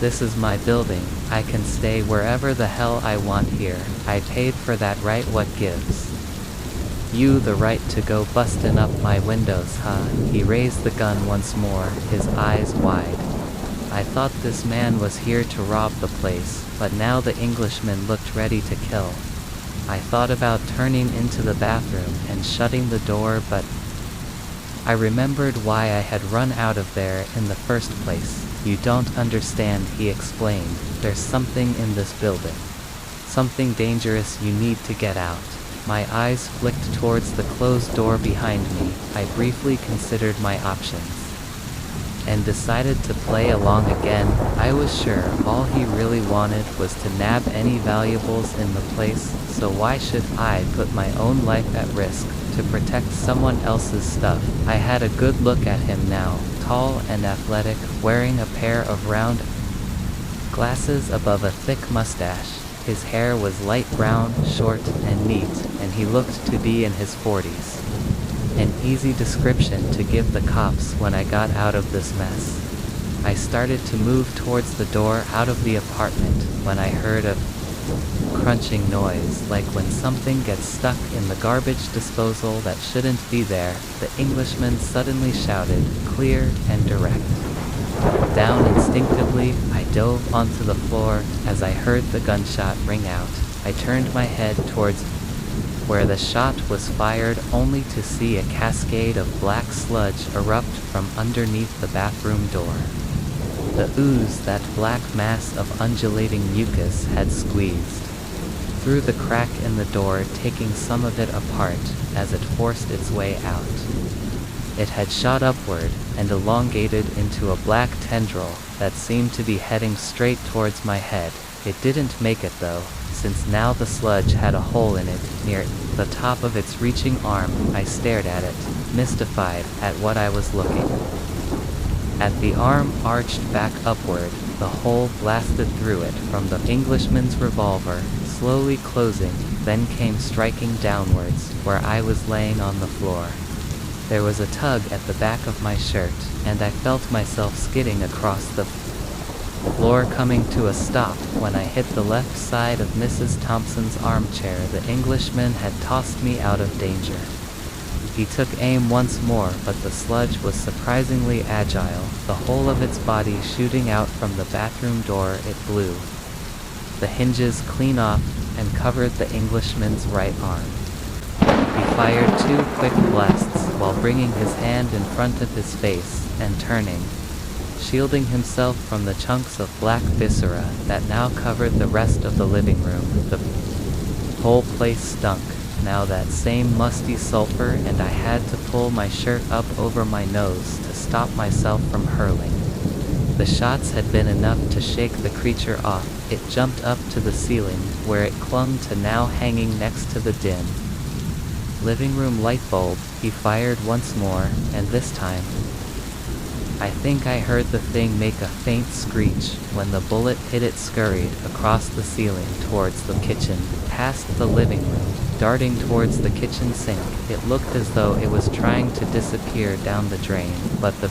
This is my building. I can stay wherever the hell I want here. I paid for that, right? What gives you the right to go bustin' up my windows, huh?" He raised the gun once more, his eyes wide. I thought this man was here to rob the place, but now the Englishman looked ready to kill. I thought about turning into the bathroom and shutting the door, but I remembered why I had run out of there in the first place. "You don't understand," he explained. "There's something in this building. Something dangerous. You need to get out." My eyes flicked towards the closed door behind me. I briefly considered my options and decided to play along again. I was sure all he really wanted was to nab any valuables in the place, so why should I put my own life at risk to protect someone else's stuff? I had a good look at him now, tall and athletic, wearing a pair of round glasses above a thick mustache. His hair was light brown, short, and neat, and he looked to be in his 40s. An easy description to give the cops when I got out of this mess. I started to move towards the door out of the apartment when I heard a crunching noise, like when something gets stuck in the garbage disposal that shouldn't be there. The Englishman suddenly shouted, clear and direct. Down instinctively, I dove onto the floor as I heard the gunshot ring out. I turned my head towards where the shot was fired, only to see a cascade of black sludge erupt from underneath the bathroom door. The ooze, that black mass of undulating mucus, had squeezed through the crack in the door, taking some of it apart as it forced its way out. It had shot upward and elongated into a black tendril that seemed to be heading straight towards my head. It didn't make it though, since now the sludge had a hole in it near the top of its reaching arm. I stared at it, mystified at what I was looking at. The arm arched back upward, the hole blasted through it from the Englishman's revolver, slowly closing, then came striking downwards, where I was laying on the floor. There was a tug at the back of my shirt, and I felt myself skidding across the floor, coming to a stop when I hit the left side of Mrs. Thompson's armchair. The Englishman had tossed me out of danger. He took aim once more, but the sludge was surprisingly agile, the whole of its body shooting out from the bathroom door it blew the hinges clean off and covered the Englishman's right arm. He fired 2 quick blasts while bringing his hand in front of his face and turning, shielding himself from the chunks of black viscera that now covered the rest of the living room. The whole place stunk, now that same musty sulfur, and I had to pull my shirt up over my nose to stop myself from hurling. The shots had been enough to shake the creature off. It jumped up to the ceiling, where it clung to, now hanging next to the dim living room light bulb. He fired once more, and this time, I think I heard the thing make a faint screech. When the bullet hit, it scurried across the ceiling towards the kitchen, past the living room, darting towards the kitchen sink. It looked as though it was trying to disappear down the drain, but the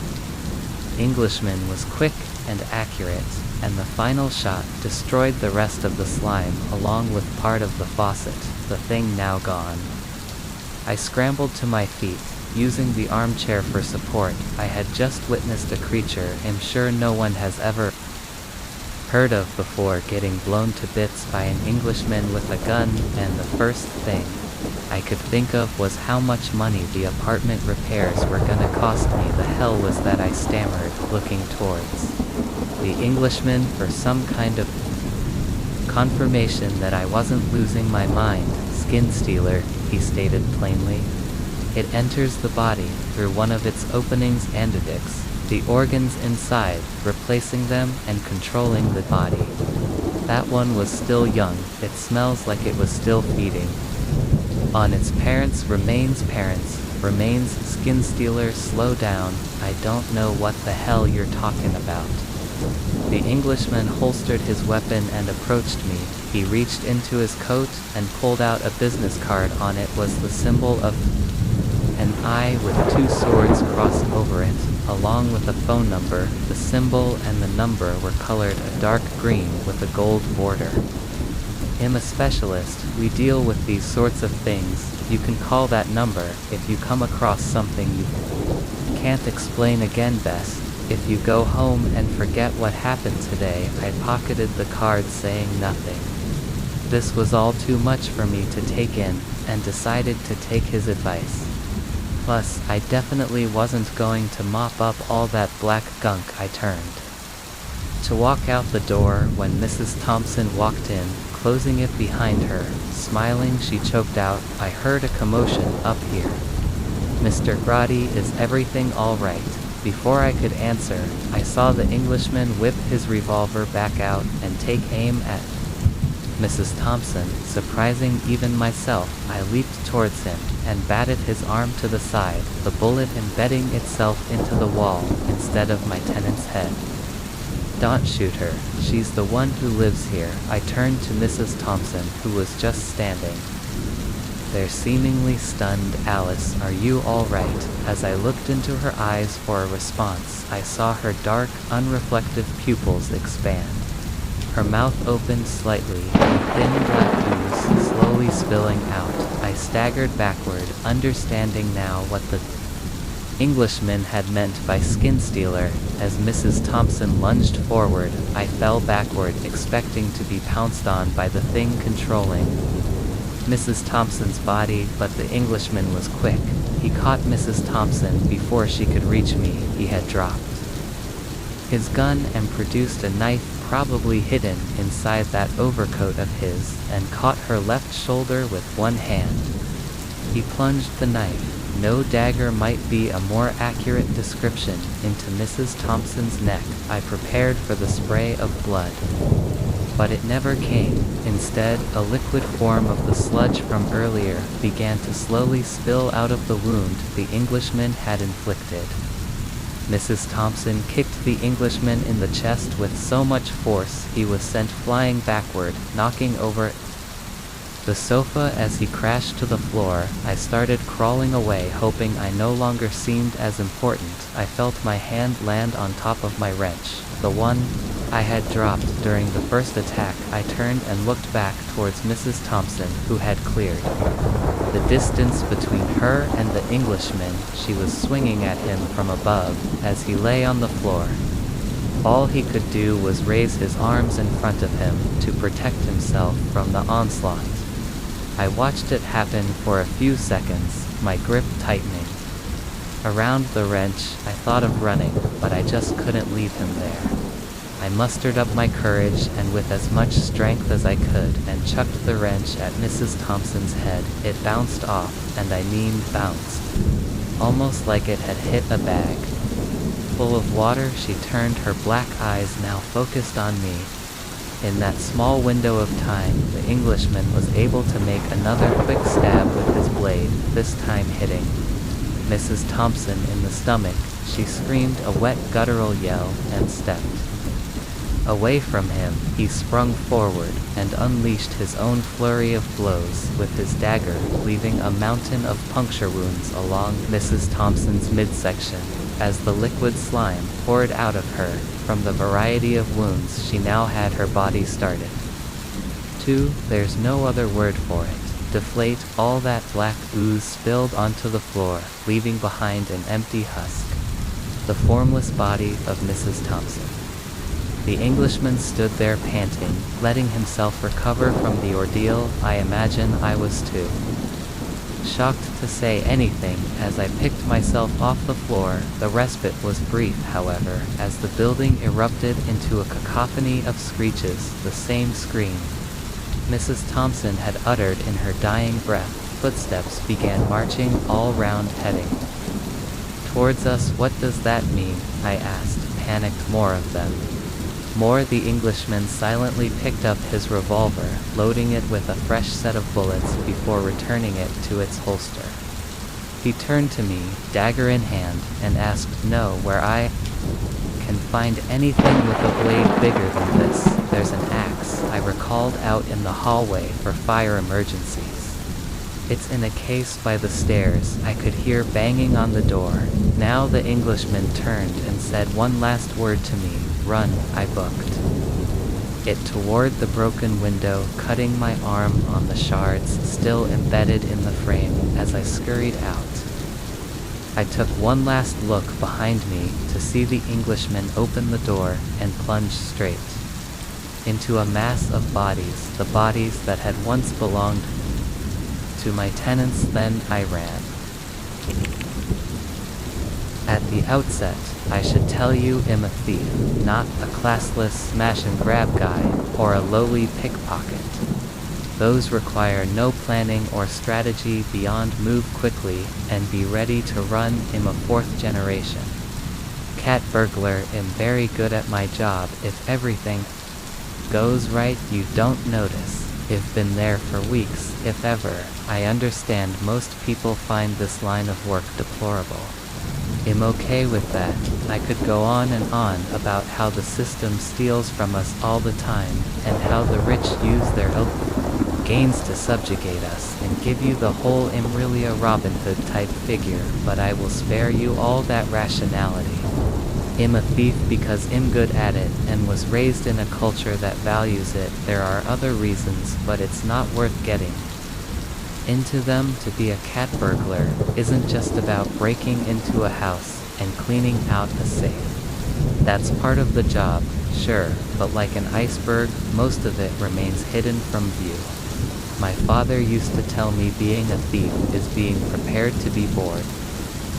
Englishman was quick and accurate, and the final shot destroyed the rest of the slime, along with part of the faucet, the thing now gone. I scrambled to my feet, using the armchair for support. I had just witnessed a creature I'm sure no one has ever heard of before getting blown to bits by an Englishman with a gun, and the first thing I could think of was how much money the apartment repairs were gonna cost me. The hell was that, I stammered, looking towards the Englishman for some kind of confirmation that I wasn't losing my mind. Skin stealer, he stated plainly. It enters the body through one of its openings and addicts the organs inside, replacing them and controlling the body. That one was still young. It smells like it was still feeding on its parents' remains. Skin stealer, slow down. I don't know what the hell you're talking about. The Englishman holstered his weapon and approached me. He reached into his coat and pulled out a business card. On it was the symbol of an eye with 2 swords crossed over it, along with a phone number. The symbol and the number were colored a dark green with a gold border. I'm a specialist. We deal with these sorts of things. You can call that number if you come across something you can't explain. Again, best if you go home and forget what happened today. I pocketed the card, saying nothing. This was all too much for me to take in, and decided to take his advice. Plus, I definitely wasn't going to mop up all that black gunk. I turned to walk out the door when Mrs. Thompson walked in, closing it behind her. Smiling, she choked out, "I heard a commotion up here. Mr. Grady, is everything all right?" Before I could answer, I saw the Englishman whip his revolver back out and take aim at Mrs. Thompson. Surprising even myself, I leaped towards him and batted his arm to the side, the bullet embedding itself into the wall instead of my tenant's head. "Don't shoot her. She's the one who lives here." I turned to Mrs. Thompson, who was just standing there seemingly stunned. "Alice, are you all right?" As I looked into her eyes for a response, I saw her dark, unreflective pupils expand. Her mouth opened slightly, and thin black ooze slowly spilling out. I staggered backward, understanding now what the Englishman had meant by skin stealer. As Mrs. Thompson lunged forward, I fell backward, expecting to be pounced on by the thing controlling Mrs. Thompson's body, but the Englishman was quick. He caught Mrs. Thompson before she could reach me. He had dropped his gun and produced a knife, probably hidden inside that overcoat of his, and caught her left shoulder with one hand. He plunged the knife, no dagger might be a more accurate description, into Mrs. Thompson's neck. I prepared for the spray of blood, but it never came. Instead, a liquid form of the sludge from earlier began to slowly spill out of the wound the Englishman had inflicted. Mrs. Thompson kicked the Englishman in the chest with so much force he was sent flying backward, knocking over the sofa as he crashed to the floor. I started crawling away, hoping I no longer seemed as important. I felt my hand land on top of my wrench, the one I had dropped during the first attack. I turned and looked back towards Mrs. Thompson, who had cleared the distance between her and the Englishman. She was swinging at him from above as he lay on the floor. All he could do was raise his arms in front of him to protect himself from the onslaught. I watched it happen for a few seconds, my grip tightening around the wrench. I thought of running, but I just couldn't leave him there. I mustered up my courage and with as much strength as I could and chucked the wrench at Mrs. Thompson's head. It bounced off, and I mean bounced, almost like it had hit a bag full of water. She turned, her black eyes now focused on me. In that small window of time, the Englishman was able to make another quick stab with his blade, this time hitting Mrs. Thompson in the stomach. She screamed a wet guttural yell and stepped away from him. He sprung forward and unleashed his own flurry of blows with his dagger, leaving a mountain of puncture wounds along Mrs. Thompson's midsection. As the liquid slime poured out of her from the variety of wounds she now had, her body started to, there's no other word for it, deflate. All that black ooze spilled onto the floor, leaving behind an empty husk, the formless body of Mrs. Thompson. The Englishman stood there panting, letting himself recover from the ordeal. I imagine I was too shocked to say anything as I picked myself off the floor. The respite was brief, however, as the building erupted into a cacophony of screeches, the same scream Mrs. Thompson had uttered in her dying breath. Footsteps began marching all round, heading towards us. What does that mean? I asked, panicked. More of them. More. The Englishman silently picked up his revolver, loading it with a fresh set of bullets before returning it to its holster. He turned to me, dagger in hand, and asked, "Know where I can find anything with a blade bigger than this?" "There's an axe," I recalled, "out in the hallway for fire emergencies. It's in a case by the stairs." I could hear banging on the door. Now the Englishman turned and said one last word to me. "Run." I booked it toward the broken window, cutting my arm on the shards still embedded in the frame as I scurried out. I took one last look behind me to see the Englishman open the door and plunge straight into a mass of bodies, the bodies that had once belonged to my tenants. Then I ran. At the outset, I should tell you, I'm a thief, not a classless smash-and-grab guy, or a lowly pickpocket. Those require no planning or strategy beyond move quickly and be ready to run. I'm a fourth generation cat burglar. I'm very good at my job. If everything goes right, you don't notice. I've been there for weeks, if ever. I understand most people find this line of work deplorable. I'm okay with that. I could go on and on about how the system steals from us all the time, and how the rich use their gains to subjugate us, and give you the whole "I'm really a Robin Hood" type figure, but I will spare you all that rationality. I'm a thief because I'm good at it, and was raised in a culture that values it. There are other reasons, but it's not worth getting into them. To be a cat burglar isn't just about breaking into a house and cleaning out a safe. That's part of the job, sure, but like an iceberg, most of it remains hidden from view. My father used to tell me being a thief is being prepared to be bored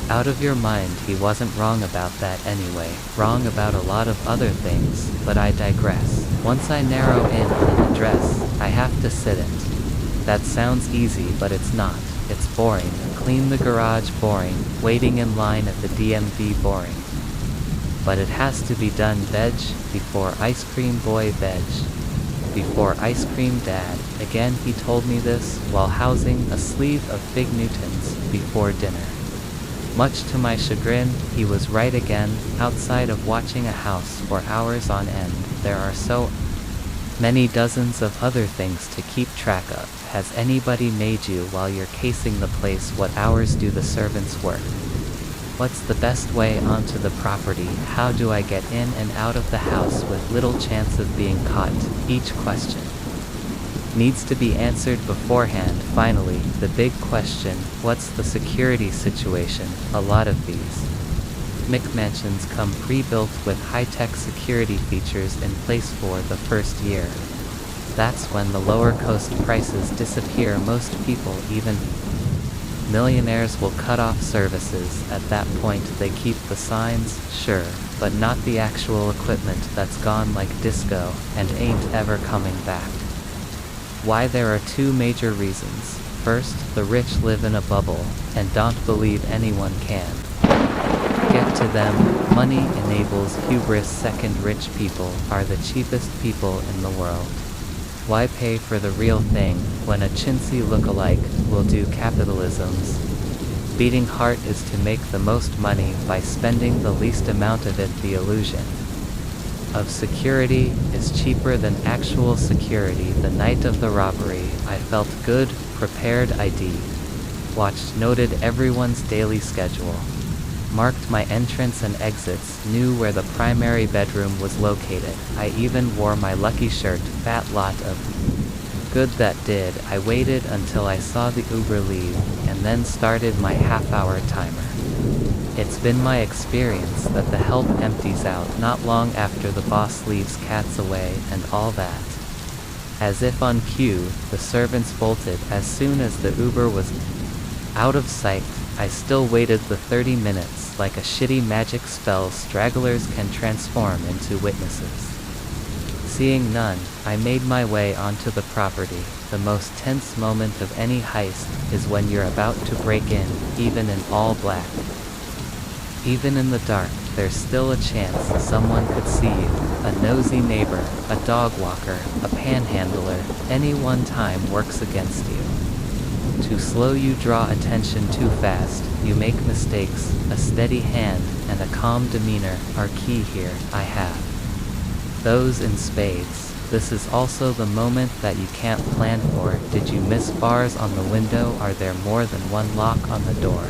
out of your mind. He wasn't wrong about that anyway, wrong about a lot of other things, but I digress. Once I narrow in on an address, I have to sit it. That sounds easy, but it's not. It's boring. Clean the garage, boring. Waiting in line at the DMV, boring. But it has to be done. Veg before ice cream, boy, veg before ice cream, dad. Again, he told me this while housing a sleeve of Fig Newtons before dinner. Much to my chagrin, he was right again. Outside of watching a house for hours on end, there are so many dozens of other things to keep track of. Has anybody made you while you're casing the place? What hours do the servants work? What's the best way onto the property? How do I get in and out of the house with little chance of being caught? Each question needs to be answered beforehand. Finally, the big question, what's the security situation? A lot of these McMansions come pre-built with high-tech security features in place for the first year. That's when the lower cost prices disappear. Most people, even millionaires, will cut off services. At that point they keep the signs, sure, but not the actual equipment that's gone like disco and ain't ever coming back. Why? There are two major reasons. First, the rich live in a bubble and don't believe anyone can get to them. Money enables hubris. Second, rich people are the cheapest people in the world. Why pay for the real thing when a chintzy look-alike will do? Capitalism's beating heart is to make the most money by spending the least amount of it. The illusion of security is cheaper than actual security. The night of the robbery, I felt good, prepared. ID watched, noted everyone's daily schedule, marked my entrance and exits, knew where the primary bedroom was located. I even wore my lucky shirt. Fat lot of good that did. I waited until I saw the Uber leave, and then started my half-hour timer. It's been my experience that the help empties out not long after the boss leaves. Cats away and all that. As if on cue, the servants bolted as soon as the Uber was out of sight. I still waited the 30 minutes. Like a shitty magic spell, stragglers can transform into witnesses. Seeing none, I made my way onto the property. The most tense moment of any heist is when you're about to break in, even in all black. Even in the dark, there's still a chance someone could see you. A nosy neighbor, a dog walker, a panhandler. Any one time works against you. Too slow, you draw attention. Too fast, you make mistakes. A steady hand and a calm demeanor are key here. I have those in spades. This is also the moment that you can't plan for. Did you miss bars on the window? Are there more than one lock on the door?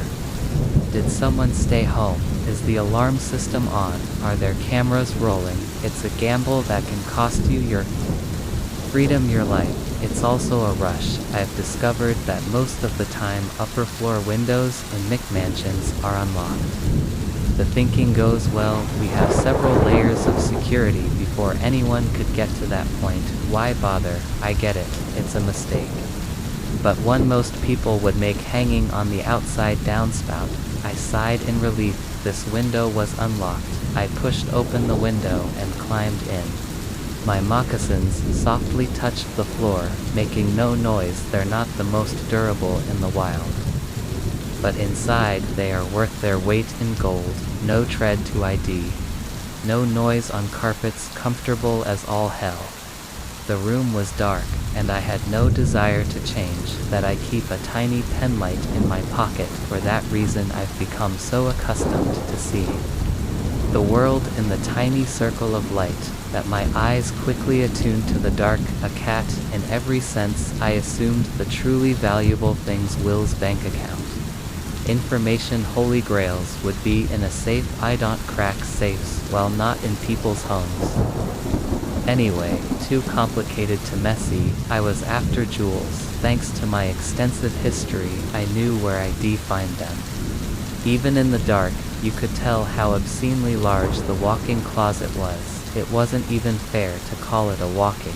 Did someone stay home? Is the alarm system on? Are there cameras rolling? It's a gamble that can cost you your freedom, your life. It's also a rush. I've discovered that most of the time upper floor windows in McMansions are unlocked. The thinking goes, well, we have several layers of security before anyone could get to that point. Why bother? I get it, it's a mistake. But one most people would make, hanging on the outside downspout. I sighed in relief. This window was unlocked. I pushed open the window and climbed in. My moccasins softly touched the floor, making no noise. They're not the most durable in the wild, but inside they are worth their weight in gold. No tread to ID. No noise on carpets, comfortable as all hell. The room was dark, and I had no desire to change. That I keep a tiny penlight in my pocket. For that reason I've become so accustomed to seeing the world in the tiny circle of light that my eyes quickly attuned to the dark. A cat, in every sense. I assumed the truly valuable things, Will's bank account, information, holy grails, would be in a safe. I don't crack safes, well, not in people's homes. Anyway, too complicated to messy. I was after jewels. Thanks to my extensive history, I knew where I'd find them. Even in the dark, you could tell how obscenely large the walk-in closet was. It wasn't even fair to call it a walk-in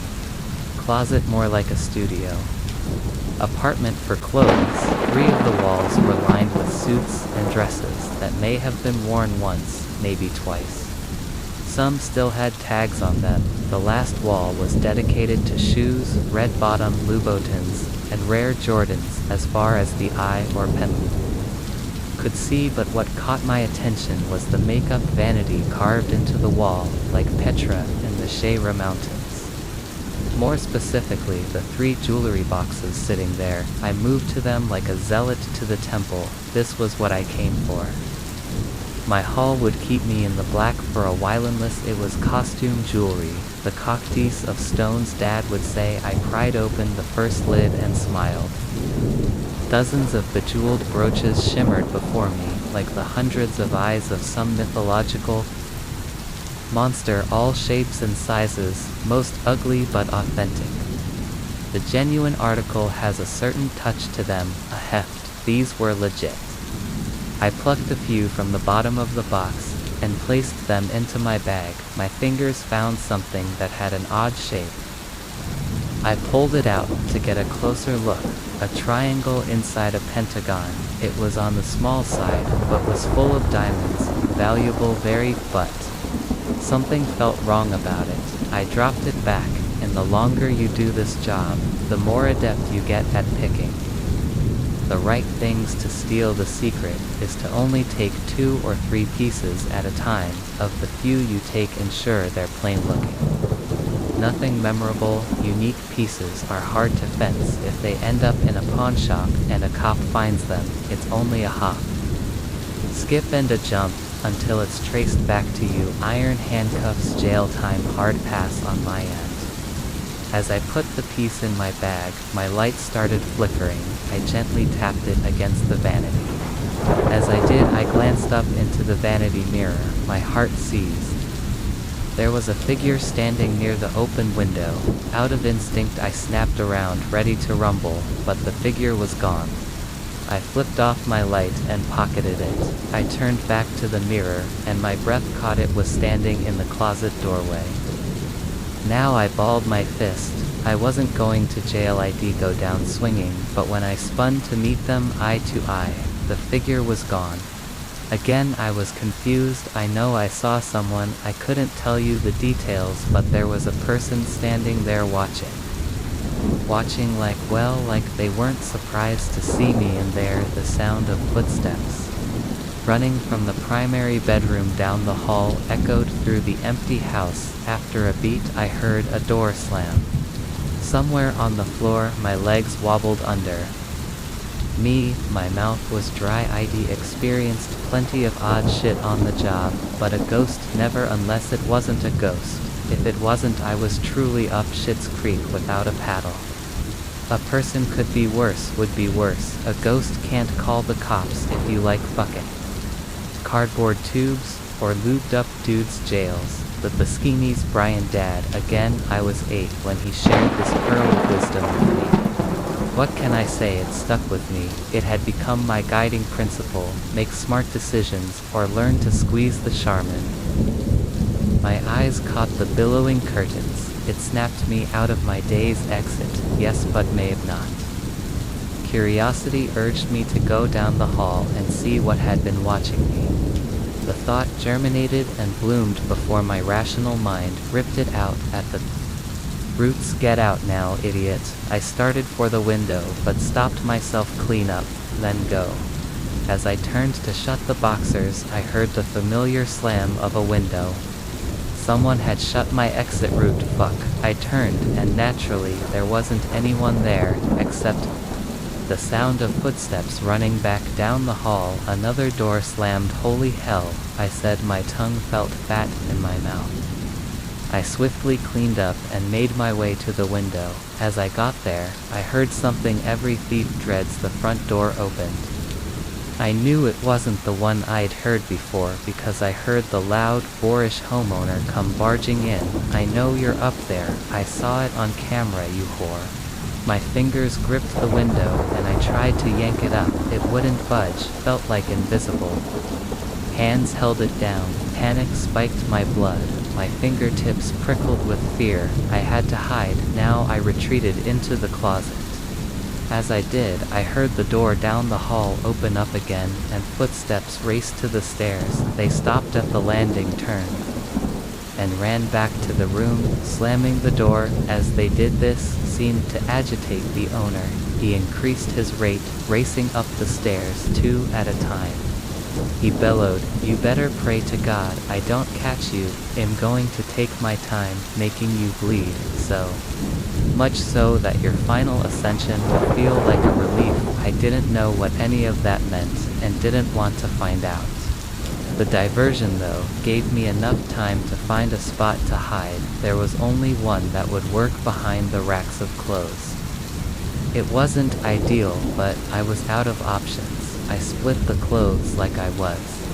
closet, more like a studio apartment for clothes. 3 of the walls were lined with suits and dresses that may have been worn once, maybe twice. Some still had tags on them. The last wall was dedicated to shoes, red-bottom Louboutins, and rare Jordans, as far as the eye or pen could see. But what caught my attention was the makeup vanity carved into the wall, like Petra in the Shayra Mountains. More specifically, the 3 jewelry boxes sitting there. I moved to them like a zealot to the temple. This was what I came for. My haul would keep me in the black for a while unless it was costume jewelry. The cocktease of stones, Dad would say. I pried open the first lid and smiled. Dozens of bejeweled brooches shimmered before me. like the hundreds of eyes of some mythological monster, all shapes and sizes, most ugly but authentic. The genuine article has a certain touch to them, a heft. These were legit. I plucked a few from the bottom of the box and placed them into my bag. My fingers found something that had an odd shape. I pulled it out to get a closer look. A triangle inside a pentagon. It was on the small side, but was full of diamonds, valuable very, but something felt wrong about it. I dropped it back, and the longer you do this job, the more adept you get at picking the right things to steal. The secret is to only take 2 or 3 pieces at a time. Of the few you take, ensure they're plain looking. Nothing memorable. Unique pieces are hard to fence. If they end up in a pawn shop and a cop finds them, it's only a hop, skip and a jump until it's traced back to you. Iron handcuffs, jail time, hard pass on my end. As I put the piece in my bag, my light started flickering. I gently tapped it against the vanity. As I did, I glanced up into the vanity mirror. My heart seized. There was a figure standing near the open window. Out of instinct, I snapped around, ready to rumble, but the figure was gone. I flipped off my light and pocketed it. I turned back to the mirror, and my breath caught it was standing in the closet doorway. Now I balled my fist. I wasn't going to jail. I'd go down swinging, but when I spun to meet them eye to eye, the figure was gone. Again I was confused. I know I saw someone. I couldn't tell you the details, but there was a person standing there watching. Watching like they weren't surprised to see me in there. The sound of footsteps running from the primary bedroom down the hall echoed through the empty house. After a beat, I heard a door slam. Somewhere on the floor, my legs wobbled under me. My mouth was dry. I'd experienced plenty of odd shit on the job, but a ghost never, unless it wasn't a ghost. If it wasn't, I was truly up shit's creek without a paddle. A person could be worse, would be worse. A ghost can't call the cops if you like fucking cardboard tubes or lubed up dudes. Jails. The Baskini's Brian dad. Again, I was 8 when he shared this pearl of wisdom with me. What can I say? It stuck with me. It had become my guiding principle. Make smart decisions, or learn to squeeze the Charmin. My eyes caught the billowing curtains. It snapped me out of my day's exit. Yes, but may have not. Curiosity urged me to go down the hall and see what had been watching me. The thought germinated and bloomed before my rational mind ripped it out at the roots. Get out now, idiot. I started for the window, but stopped myself clean up, then go. As I turned to shut the boxers, I heard the familiar slam of a window. Someone had shut my exit route. Fuck. I turned, and naturally, there wasn't anyone there, except the sound of footsteps running back down the hall. Another door slammed. Holy hell, I said. My tongue felt fat in my mouth. I swiftly cleaned up and made my way to the window. As I got there, I heard something every thief dreads. The front door opened. I knew it wasn't the one I'd heard before because I heard the loud, boorish homeowner come barging in. I know you're up there. I saw it on camera, you whore. My fingers gripped the window and I tried to yank it up. It wouldn't budge, felt like invisible. Hands held it down. Panic spiked my blood. My fingertips prickled with fear. I had to hide. Now I retreated into the closet. As I did, I heard the door down the hall open up again, and footsteps raced to the stairs. They stopped at the landing, turned, and ran back to the room, slamming the door. As they did this, seemed to agitate the owner. He increased his rate, racing up the stairs, 2 at a time. He bellowed, "You better pray to God I don't catch you. I'm going to take my time, making you bleed, so much so that your final ascension will feel like a relief." I didn't know what any of that meant, and didn't want to find out. The diversion, though, gave me enough time to find a spot to hide. There was only one that would work behind the racks of clothes. It wasn't ideal, but I was out of options. I split the clothes like I was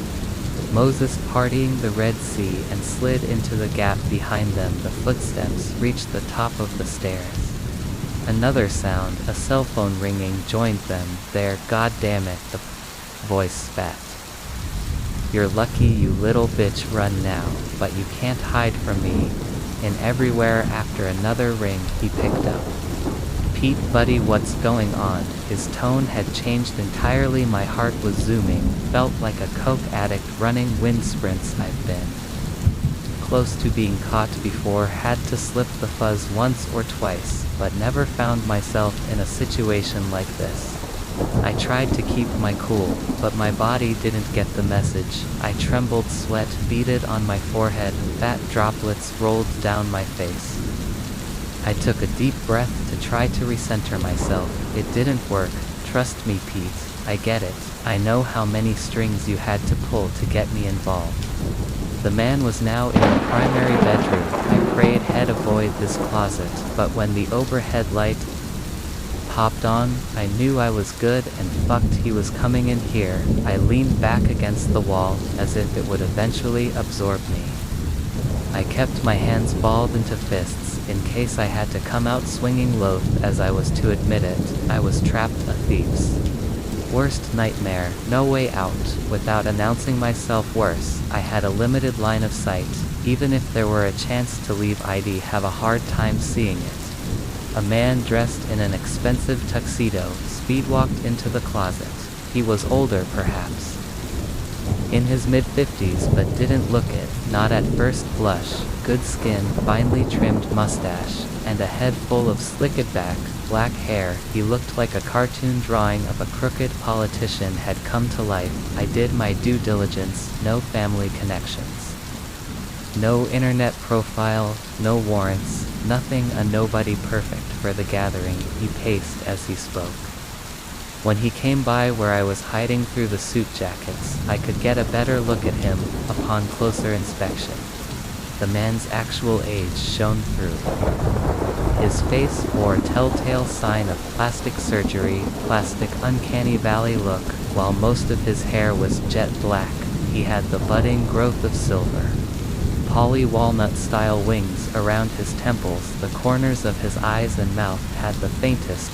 Moses parting the Red Sea and slid into the gap behind them. The footsteps reached the top of the stairs. Another sound, a cell phone ringing, joined them. There, God damn it, the voice spat. You're lucky, you little bitch, run now, but you can't hide from me. And everywhere. After another ring, he picked up. Pete, buddy, what's going on? His tone had changed entirely. My heart was zooming, felt like a coke addict running wind sprints. I've been close to being caught before, had to slip the fuzz once or twice, but never found myself in a situation like this. I tried to keep my cool, but my body didn't get the message. I trembled, sweat beaded on my forehead, fat droplets rolled down my face. I took a deep breath to try to recenter myself. It didn't work. Trust me, Pete, I get it. I know how many strings you had to pull to get me involved. The man was now in the primary bedroom. I prayed he'd avoid this closet, but when the overhead light popped on, I knew I was good and fucked. He was coming in here. I leaned back against the wall, as if it would eventually absorb me. I kept my hands balled into fists, in case I had to come out swinging. Loath as I was to admit it, I was trapped, a thief's worst nightmare, no way out. Without announcing myself, worse, I had a limited line of sight. Even if there were a chance to leave, I'd have a hard time seeing it. A man dressed in an expensive tuxedo speedwalked into the closet. He was older, perhaps in his mid-50s, but didn't look it, not at first blush. Good skin, finely trimmed mustache, and a head full of slicked back, black hair. He looked like a cartoon drawing of a crooked politician had come to life. I did my due diligence. No family connections, no internet profile, no warrants, nothing. A nobody, perfect for the gathering. He paced as he spoke. When he came by where I was hiding through the suit jackets, I could get a better look at him. Upon closer inspection, the man's actual age shone through. His face bore telltale sign of plastic surgery, plastic uncanny valley look. While most of his hair was jet black, he had the budding growth of silver. Poly walnut-style wings around his temples. The corners of his eyes and mouth had the faintest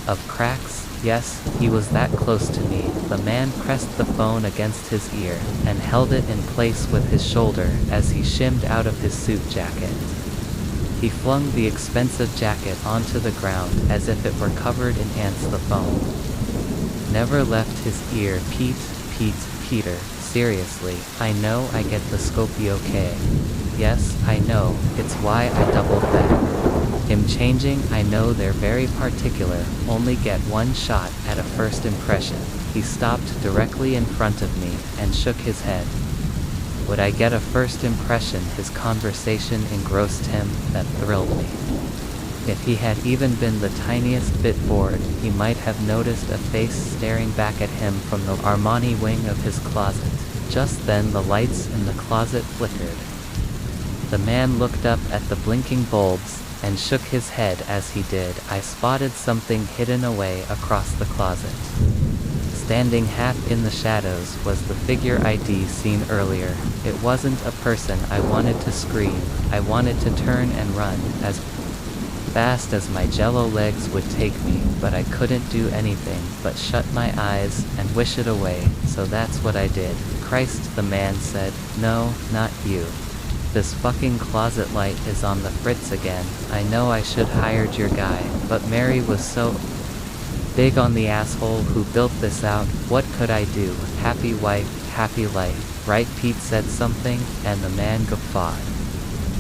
of cracks. Yes, he was that close to me. The man pressed the phone against his ear, and held it in place with his shoulder as he shimmed out of his suit jacket. He flung the expensive jacket onto the ground as if it were covered in ants. The phone never left his ear. Peter, seriously, I know I get the Scopio K. Yes, I know, it's why I doubled back. Him changing, I know they're very particular, only get one shot at a first impression. He stopped directly in front of me, and shook his head. Would I get a first impression? His conversation engrossed him. That thrilled me. If he had even been the tiniest bit bored, he might have noticed a face staring back at him from the Armani wing of his closet. Just then the lights in the closet flickered. The man looked up at the blinking bulbs, and shook his head as he did. I spotted something hidden away across the closet. Standing half in the shadows was the figure I'd seen earlier. It wasn't a person. I wanted to scream. I wanted to turn and run as fast as my jello legs would take me, but I couldn't do anything but shut my eyes and wish it away. So that's what I did. Christ, the man said. No, not you. This fucking closet light is on the fritz again. I know I should hired your guy, but Mary was so big on the asshole who built this out. What could I do? Happy wife, happy life, right? Pete said something, and the man guffawed.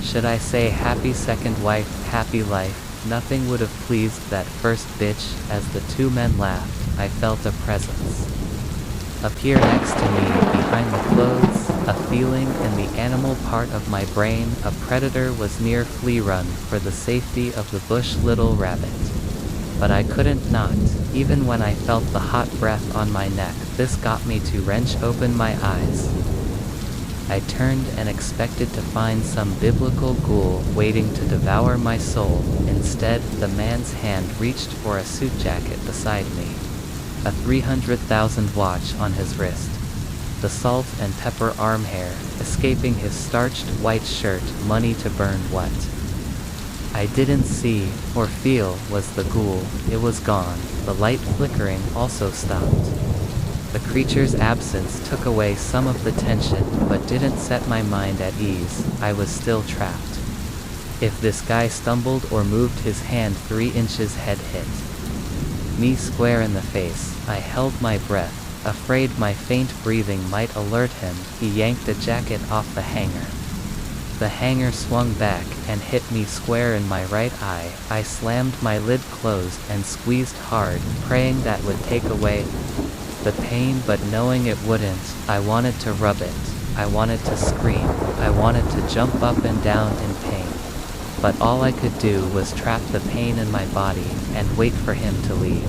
Should I say happy second wife, happy life? Nothing would have pleased that first bitch. As the two men laughed, I felt a presence appear next to me, behind the clothes. A feeling in the animal part of my brain. A predator was near. Flee, run for the safety of the bush, little rabbit. But I couldn't not, even when I felt the hot breath on my neck. This got me to wrench open my eyes. I turned and expected to find some biblical ghoul waiting to devour my soul. Instead, the man's hand reached for a suit jacket beside me. a 300,000 watch on his wrist, the salt and pepper arm hair escaping his starched white shirt, money to burn. What I didn't see or feel was the ghoul. It was gone. The light flickering also stopped. The creature's absence took away some of the tension, but didn't set my mind at ease. I was still trapped. If this guy stumbled or moved his hand 3 inches, head hit me square in the face. I held my breath, afraid my faint breathing might alert him. He yanked a jacket off the hanger. The hanger swung back and hit me square in my right eye. I slammed my lid closed and squeezed hard, praying that would take away the pain, but knowing it wouldn't. I wanted to rub it. I wanted to scream. I wanted to jump up and down in pain. But all I could do was trap the pain in my body and wait for him to leave.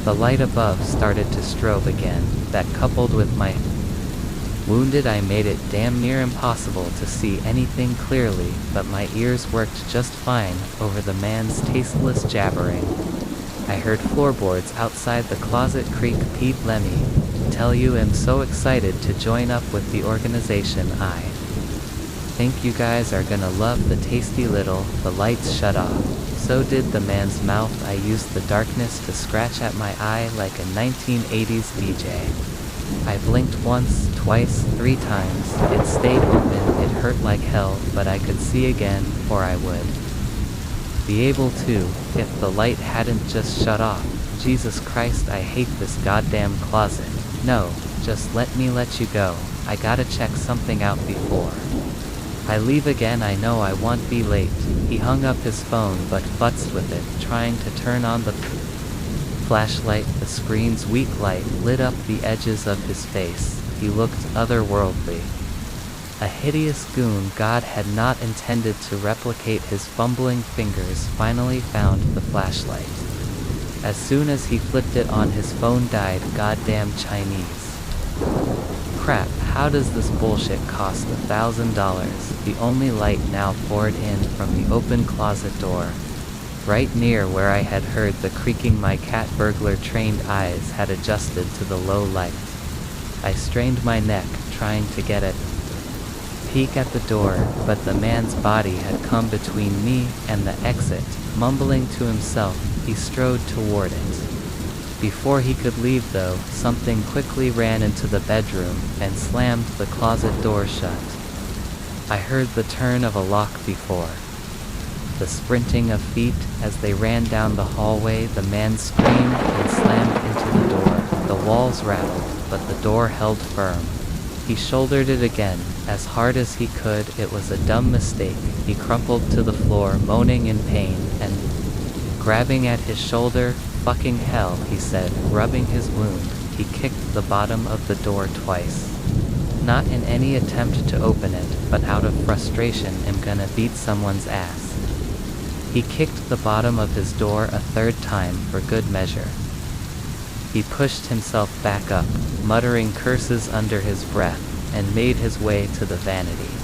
The light above started to strobe again. That, coupled with my wounded eye, made it damn near impossible to see anything clearly, but my ears worked just fine over the man's tasteless jabbering. I heard floorboards outside the closet creak. Pete, let me tell you, I'm so excited to join up with the organization. I think you guys are gonna love the tasty little. The lights shut off. So did the man's mouth. I used the darkness to scratch at my eye like a 1980s DJ. I blinked once, twice, 3 times. It stayed open. It hurt like hell, but I could see again, or I would be able to, if the light hadn't just shut off. Jesus Christ, I hate this goddamn closet. No, just let me let you go. I gotta check something out before I leave again. I know I won't be late. He hung up his phone but futzed with it, trying to turn on the flashlight. The screen's weak light lit up the edges of his face. He looked otherworldly. A hideous goon. God had not intended to replicate. His fumbling fingers finally found the flashlight. As soon as he flipped it on, his phone died. Goddamn Chinese crap. How does this bullshit cost $1,000? The only light now poured in from the open closet door, right near where I had heard the creaking. My cat burglar trained eyes had adjusted to the low light. I strained my neck, trying to get a peek at the door, but the man's body had come between me and the exit. Mumbling to himself, he strode toward it. Before he could leave, though, something quickly ran into the bedroom and slammed the closet door shut. I heard the turn of a lock before the sprinting of feet as they ran down the hallway. The man screamed and slammed into the door. The walls rattled, but the door held firm. He shouldered it again, as hard as he could. It was a dumb mistake. He crumpled to the floor, moaning in pain, and grabbing at his shoulder. Fucking hell, he said, rubbing his wound. He kicked the bottom of the door twice. Not in any attempt to open it, but out of frustration. I'm gonna beat someone's ass. He kicked the bottom of his door a 3rd time for good measure. He pushed himself back up, muttering curses under his breath, and made his way to the vanity.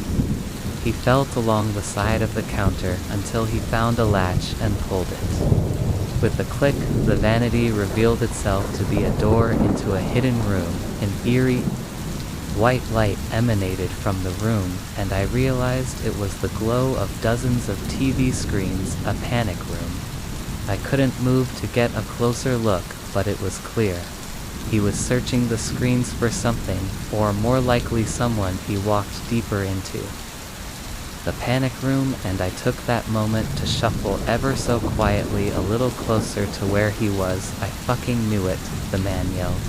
He felt along the side of the counter until he found a latch and pulled it. With a click, the vanity revealed itself to be a door into a hidden room. An eerie, white light emanated from the room, and I realized it was the glow of dozens of TV screens. A panic room. I couldn't move to get a closer look, but it was clear. He was searching the screens for something, or more likely someone. He walked deeper into the panic room, and I took that moment to shuffle ever so quietly a little closer to where he was. I fucking knew it, the man yelled.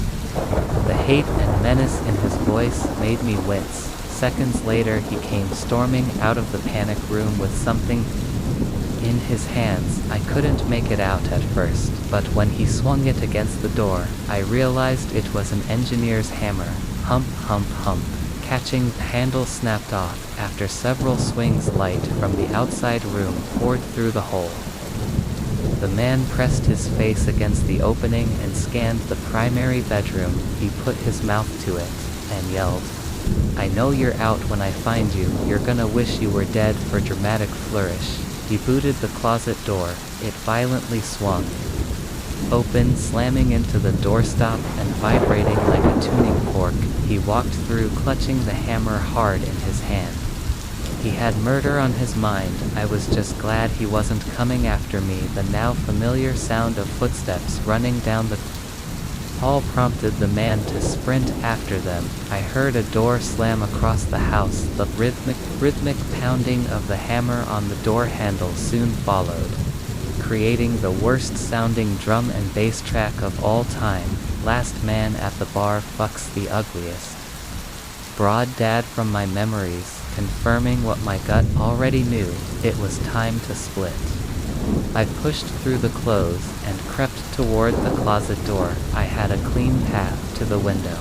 The hate and menace in his voice made me wince. Seconds later, he came storming out of the panic room with something in his hands. I couldn't make it out at first, but when he swung it against the door, I realized it was an engineer's hammer. Hump, hump, hump. Catching, the handle snapped off. After several swings, light from the outside room poured through the hole. The man pressed his face against the opening and scanned the primary bedroom. He put his mouth to it and yelled, "I know you're out when I find you. You're gonna wish you were dead." For dramatic flourish, he booted the closet door. It violently swung. open, slamming into the doorstop and vibrating like a tuning fork. He walked through, clutching the hammer hard in his hand. He had murder on his mind. I was just glad he wasn't coming after me. The now familiar sound of footsteps running down the hall prompted the man to sprint after them. I heard a door slam across the house. The rhythmic pounding of the hammer on the door handle soon followed, creating the worst sounding drum and bass track of all time. Last man at the bar fucks the ugliest. Broad dad from my memories, confirming what my gut already knew. It was time to split. I pushed through the clothes and crept toward the closet door. I had a clean path to the window.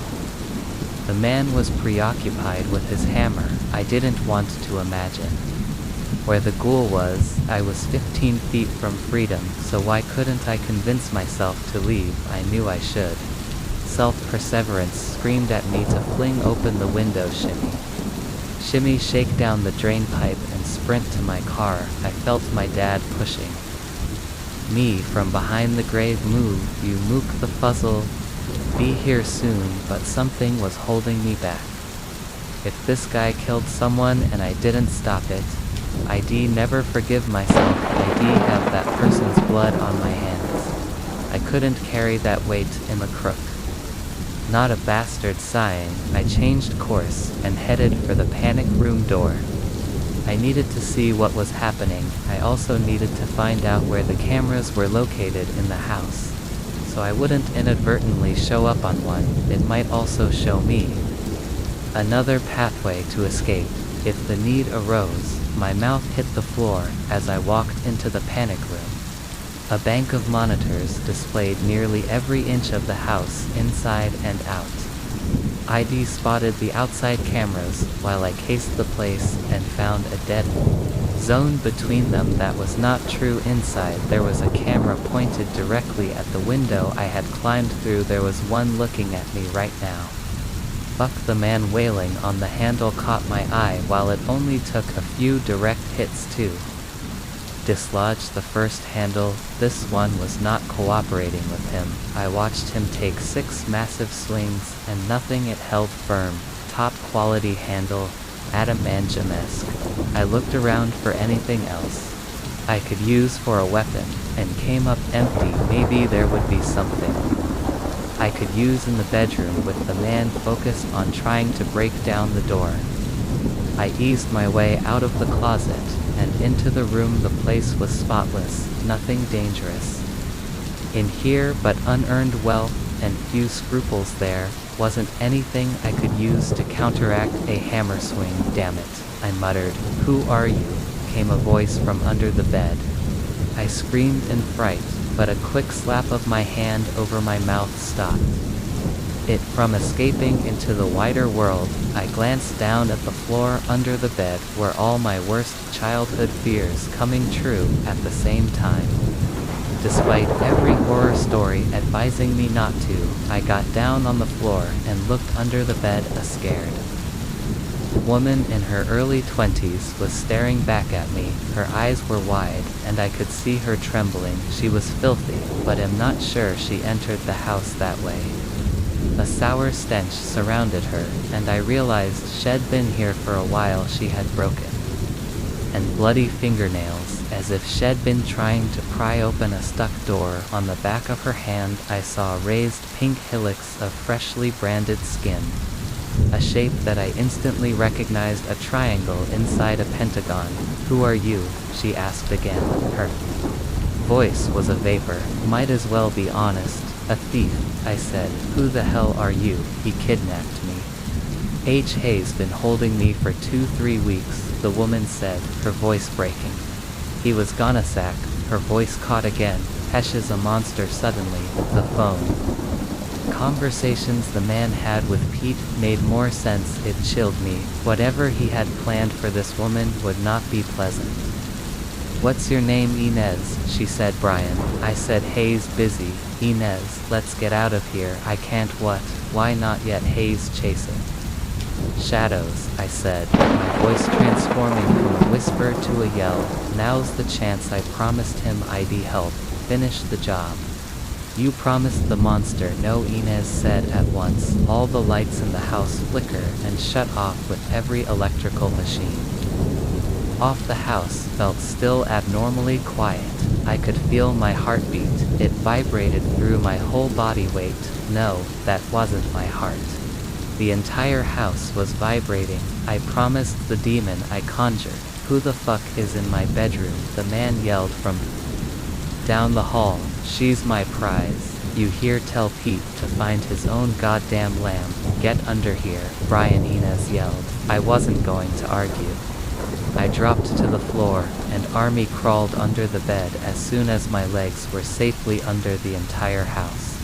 The man was preoccupied with his hammer. I didn't want to imagine where the ghoul was. I was 15 feet from freedom, so why couldn't I convince myself to leave? I knew I should. Self-perseverance screamed at me to fling open the window. Shimmy, shake down the drain pipe and sprint to my car. I felt my dad pushing me from behind the grave. Move, you mook, the fuzzle. Be here soon, but something was holding me back. If this guy killed someone and I didn't stop it, I'd never forgive myself. I'd have that person's blood on my hands. I couldn't carry that weight in the crook. Not a bastard. Sighing, I changed course and headed for the panic room door. I needed to see what was happening. I also needed to find out where the cameras were located in the house, so I wouldn't inadvertently show up on one. It might also show me another pathway to escape if the need arose. My mouth hit the floor as I walked into the panic room. A bank of monitors displayed nearly every inch of the house, inside and out. ID spotted the outside cameras while I cased the place and found a dead zone between them. That was not true. Inside there was a camera pointed directly at the window I had climbed through. There was one looking at me right now. Fuck. The man wailing on the handle caught my eye. While it only took a few direct hits to dislodge the first handle, this one was not cooperating with him. I watched him take 6 massive swings, and nothing. It held firm. Top quality handle, adamantium-esque. I looked around for anything else I could use for a weapon, and came up empty. Maybe there would be something I could use in the bedroom. With the man focused on trying to break down the door, I eased my way out of the closet and into the room. The place was spotless, nothing dangerous in here but unearned wealth and few scruples. There wasn't anything I could use to counteract a hammer swing. Damn it, I muttered. Who are you? Came a voice from under the bed. I screamed in fright, but a quick slap of my hand over my mouth stopped it from escaping into the wider world. I glanced down at the floor under the bed, where all my worst childhood fears coming true at the same time. Despite every horror story advising me not to, I got down on the floor and looked under the bed. A scared woman in her early 20s was staring back at me. Her eyes were wide, and I could see her trembling. She was filthy, but I'm not sure she entered the house that way. A sour stench surrounded her, and I realized she'd been here for a while. She had broken and bloody fingernails, as if she'd been trying to pry open a stuck door. On the back of her hand I saw raised pink hillocks of freshly branded skin, a shape that I instantly recognized, a triangle inside a pentagon. Who are you? She asked again. Her voice was a vapor. Might as well be honest. A thief, I said. Who the hell are you? He kidnapped me. Hay's been holding me for 2-3 weeks, the woman said, her voice breaking. He was gonna sack. Her voice caught again. Hesh is a monster. Suddenly, the phone conversations the man had with Pete made more sense. It chilled me. Whatever he had planned for this woman would not be pleasant. What's your name? Inez, she said. Brian. I said. Hayes. Busy. Inez, let's get out of here. I can't. What? Why not yet? Hayes. Chasing shadows, I said, my voice transforming from a whisper to a yell. Now's the chance. I promised him I'd help finish the job. You promised the monster no, Inez said at once. All the lights in the house flicker and shut off with every electrical machine. Off the house felt still abnormally quiet. I could feel my heartbeat. It vibrated through my whole body weight. No, that wasn't my heart. The entire house was vibrating. I promised the demon I conjured. Who the fuck is in my bedroom? The man yelled from down the hall. She's my prize. You hear? Tell Pete to find his own goddamn lamb. Get under here, Brian, Inez yelled. I wasn't going to argue. I dropped to the floor, and Army crawled under the bed as soon as my legs were safely under the entire house.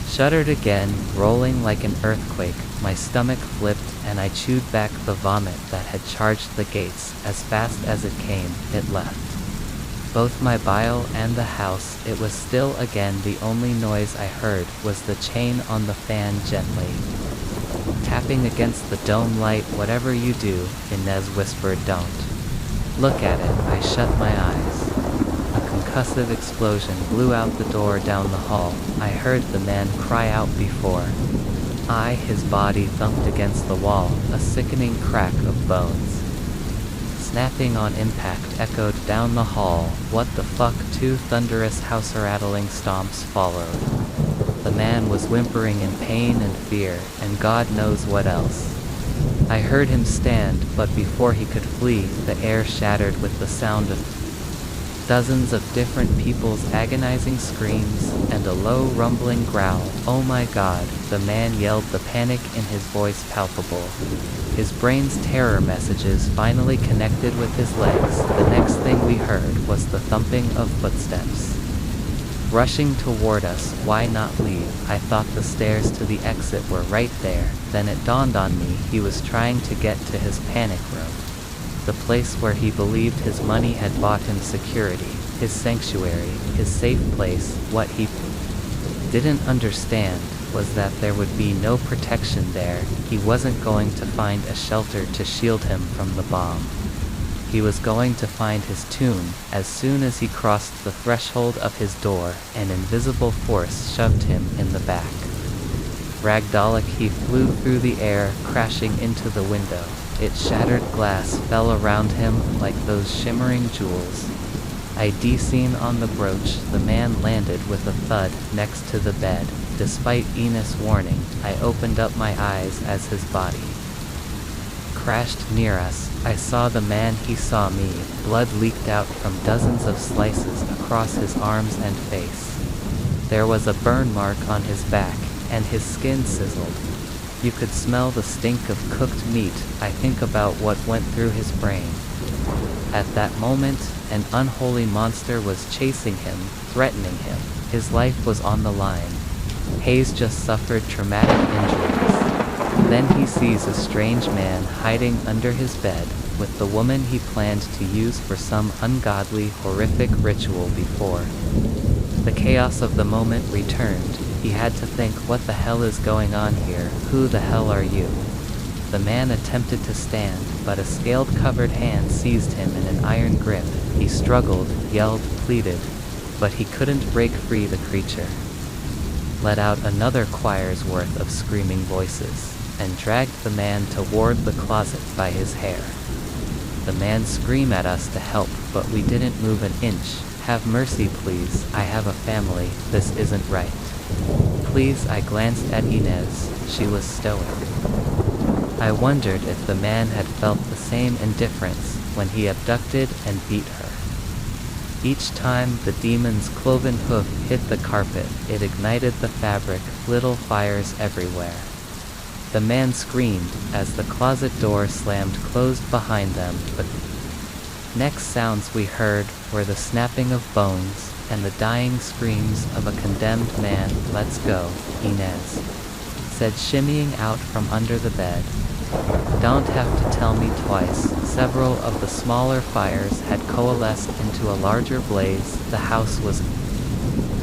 Shuddered again, rolling like an earthquake. My stomach flipped, and I chewed back the vomit that had charged the gates. As fast as it came, it left. Both my bile and the house. It was still again. The only noise I heard was the chain on the fan gently tapping against the dome light. Whatever you do, Inez whispered, don't look at it. I shut my eyes. A concussive explosion blew out the door down the hall. I heard the man cry out before his body thumped against the wall. A sickening crack of bones snapping on impact echoed down the hall. What the fuck? 2 thunderous house-rattling stomps followed. The man was whimpering in pain and fear, and God knows what else. I heard him stand, but before he could flee, the air shattered with the sound of dozens of different people's agonizing screams, and a low rumbling growl. Oh my God, the man yelled, the panic in his voice palpable. His brain's terror messages finally connected with his legs. The next thing we heard was the thumping of footsteps rushing toward us. Why not leave? I thought the stairs to the exit were right there. Then it dawned on me he was trying to get to his panic room. The place where he believed his money had bought him security, his sanctuary, his safe place. What he didn't understand was that there would be no protection there. He wasn't going to find a shelter to shield him from the bomb. He was going to find his tomb. As soon as he crossed the threshold of his door, an invisible force shoved him in the back. Ragdollic, he flew through the air, crashing into the window. Its shattered glass fell around him like those shimmering jewels. I de-seen on the brooch. The man landed with a thud next to the bed. Despite Enos' warning, I opened up my eyes as his body crashed near us. I saw the man, he saw me. Blood leaked out from dozens of slices across his arms and face. There was a burn mark on his back, and his skin sizzled. You could smell the stink of cooked meat. I think about what went through his brain. At that moment, an unholy monster was chasing him, threatening him. His life was on the line. Hayes just suffered traumatic injuries. Then he sees a strange man hiding under his bed, with the woman he planned to use for some ungodly, horrific ritual before. The chaos of the moment returned. He had to think, what the hell is going on here? Who the hell are you? The man attempted to stand, but a scaled-covered hand seized him in an iron grip. He struggled, yelled, pleaded, but he couldn't break free. The creature let out another choir's worth of screaming voices, and dragged the man toward the closet by his hair. The man screamed at us to help, but we didn't move an inch. Have mercy, please. I have a family. This isn't right. Please. I glanced at Inez. She was stoic. I wondered if the man had felt the same indifference when he abducted and beat her. Each time the demon's cloven hoof hit the carpet, it ignited the fabric, little fires everywhere. The man screamed as the closet door slammed closed behind them. The next sounds we heard were the snapping of bones and the dying screams of a condemned man. Let's go, Inez said, shimmying out from under the bed. Don't have to tell me twice. Several of the smaller fires had coalesced into a larger blaze. The house was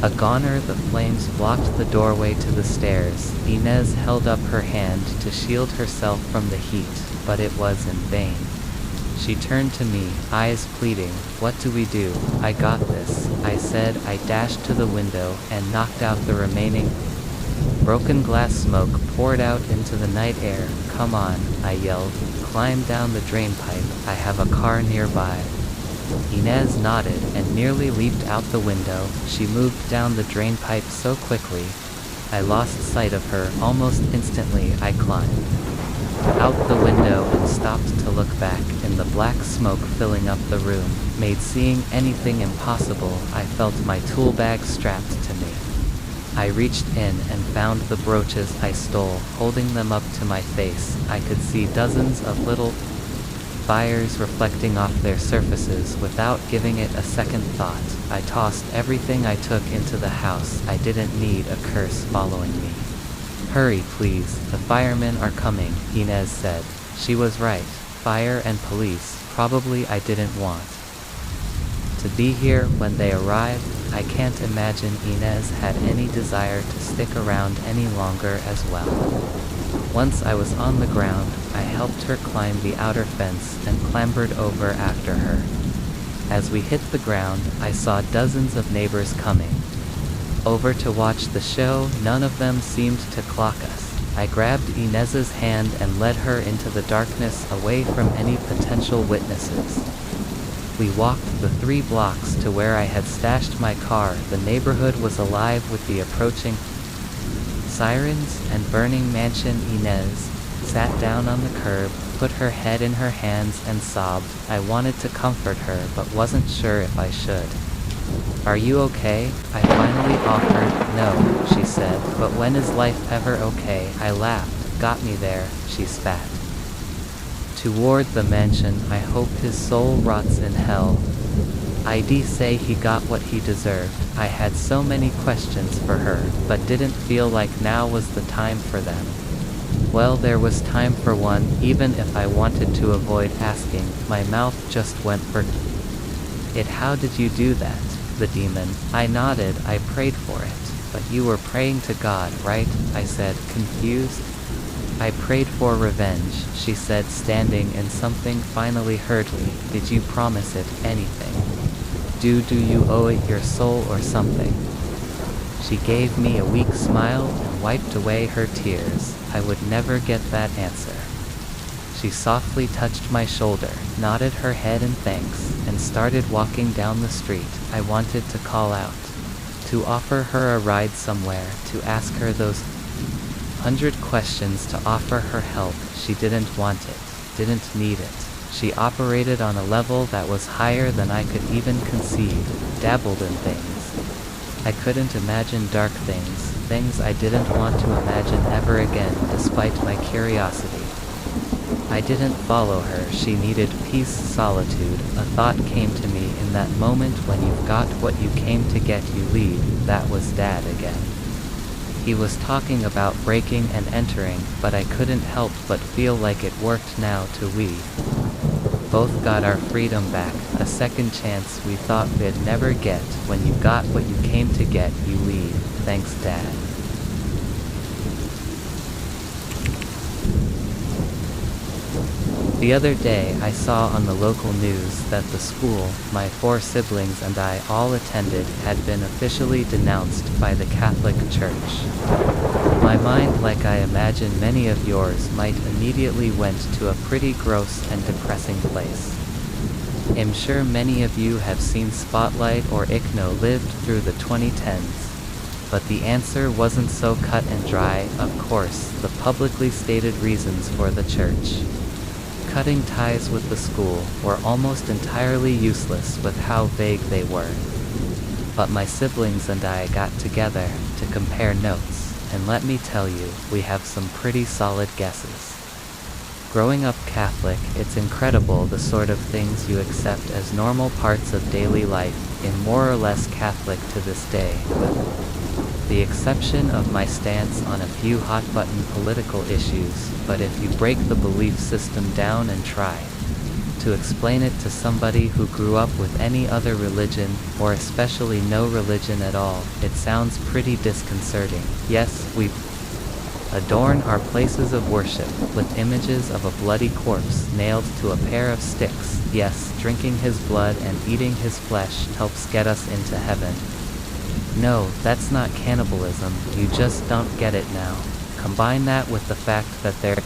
a goner. The flames blocked the doorway to the stairs. Inez held up her hand to shield herself from the heat, but it was in vain. She turned to me, eyes pleading. "What do we do? I got this," I said. I dashed to the window and knocked out the remaining. Broken glass smoke poured out into the night air. "Come on," I yelled. "Climb down the drainpipe. I have a car nearby." Inez nodded and nearly leaped out the window. She moved down the drainpipe so quickly, I lost sight of her. Almost instantly, I climbed out the window and stopped to look back. In the black smoke filling up the room made seeing anything impossible. I felt my tool bag strapped to me. I reached in and found the brooches I stole. Holding them up to my face, I could see dozens of little fires reflecting off their surfaces. Without giving it a second thought, I tossed everything I took into the house. I didn't need a curse following me. "Hurry, please, the firemen are coming," Inez said. She was right. Fire and police, probably I didn't want to be here when they arrived. I can't imagine Inez had any desire to stick around any longer as well. Once I was on the ground, I helped her climb the outer fence and clambered over after her. As we hit the ground, I saw dozens of neighbors coming over to watch the show. None of them seemed to clock us. I grabbed Inez's hand and led her into the darkness, away from any potential witnesses. We walked the 3 blocks to where I had stashed my car. The neighborhood was alive with the approaching sirens and burning mansion. Inez sat down on the curb, put her head in her hands and sobbed. I wanted to comfort her but wasn't sure if I should. "Are you okay?" I finally offered. "No," she said. "But when is life ever okay?" I laughed. "Got me there," she spat toward the mansion. "I hope his soul rots in hell. I'd say he got what he deserved." I had so many questions for her, but didn't feel like now was the time for them. Well, there was time for one, even if I wanted to avoid asking. My mouth just went for it. "How did you do that?" "The demon." I nodded. "I prayed for it." "But you were praying to God, right?" I said, confused. "I prayed for revenge," she said, standing, and something finally hurt me. "Did you promise it anything? Do you owe it your soul or something?" She gave me a weak smile and wiped away her tears. I would never get that answer. She softly touched my shoulder, nodded her head in thanks, and started walking down the street. I wanted to call out, to offer her a ride somewhere, to ask her those 100 questions, to offer her help. She didn't want it, didn't need it. She operated on a level that was higher than I could even conceive, dabbled in things I couldn't imagine, dark things, things I didn't want to imagine ever again, despite my curiosity. I didn't follow her. She needed peace, solitude. A thought came to me in that moment: when you've got what you came to get, you leave. That was Dad again. He was talking about breaking and entering, but I couldn't help but feel like it worked now too. We both got our freedom back, a second chance we thought we'd never get. When you got what you came to get, you leave. Thanks, Dad. The other day I saw on the local news that the school my 4 siblings and I all attended had been officially denounced by the Catholic Church. My mind, like I imagine many of yours might, immediately went to a pretty gross and depressing place. I'm sure many of you have seen Spotlight or ICNO lived through the 2010s. But the answer wasn't so cut and dry. Of course, the publicly stated reasons for the church cutting ties with the school were almost entirely useless with how vague they were. But my siblings and I got together to compare notes, and let me tell you, we have some pretty solid guesses. Growing up Catholic, it's incredible the sort of things you accept as normal parts of daily life. I'm more or less Catholic to this day, with the exception of my stance on a few hot-button political issues. But if you break the belief system down and try to explain it to somebody who grew up with any other religion, or especially no religion at all, it sounds pretty disconcerting. Yes, we adorn our places of worship with images of a bloody corpse nailed to a pair of sticks. Yes, drinking his blood and eating his flesh helps get us into heaven. No, that's not cannibalism, you just don't get it now. Combine that with the fact that there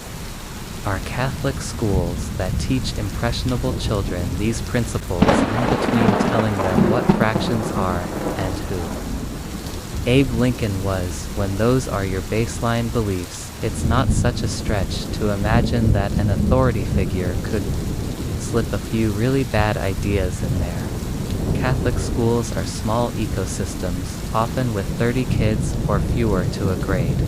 are Catholic schools that teach impressionable children these principles in between telling them what fractions are and who Abe Lincoln was. When those are your baseline beliefs, it's not such a stretch to imagine that an authority figure could slip a few really bad ideas in there. Catholic schools are small ecosystems, often with 30 kids or fewer to a grade.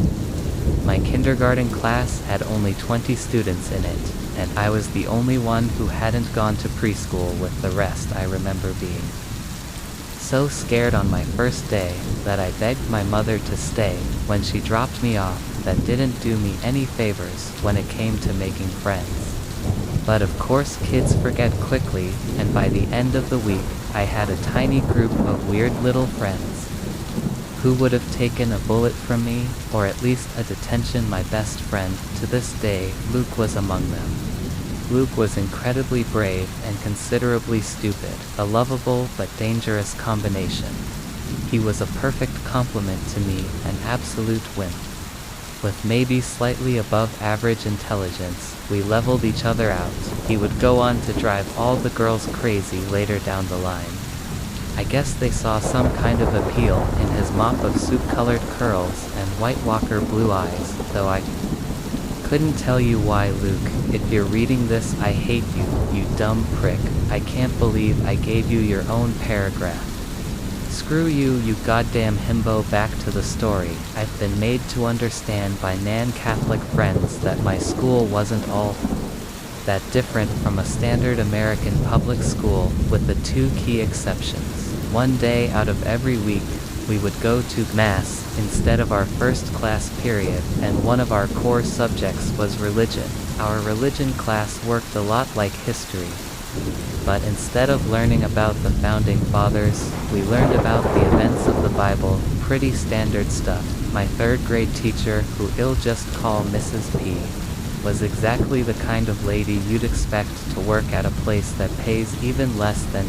My kindergarten class had only 20 students in it, and I was the only one who hadn't gone to preschool with the rest. I remember being so scared on my first day that I begged my mother to stay when she dropped me off. That didn't do me any favors when it came to making friends. But of course kids forget quickly, and by the end of the week, I had a tiny group of weird little friends. Who would have taken a bullet from me, or at least a detention? My best friend, to this day, Luke, was among them. Luke was incredibly brave and considerably stupid, a lovable but dangerous combination. He was a perfect complement to me, an absolute wimp. With maybe slightly above average intelligence, we leveled each other out. He would go on to drive all the girls crazy later down the line. I guess they saw some kind of appeal in his mop of soup-colored curls and White Walker blue eyes, though I couldn't tell you why. Luke, if you're reading this, I hate you, you dumb prick. I can't believe I gave you your own paragraph. Screw you, you goddamn himbo. Back to the story. I've been made to understand by non-Catholic friends that my school wasn't all that different from a standard American public school, with the two key exceptions. One day out of every week, we would go to Mass instead of our first class period, and one of our core subjects was religion. Our religion class worked a lot like history. But instead of learning about the founding fathers, we learned about the events of the Bible, pretty standard stuff. My third grade teacher, who I'll just call Mrs. P, was exactly the kind of lady you'd expect to work at a place that pays even less than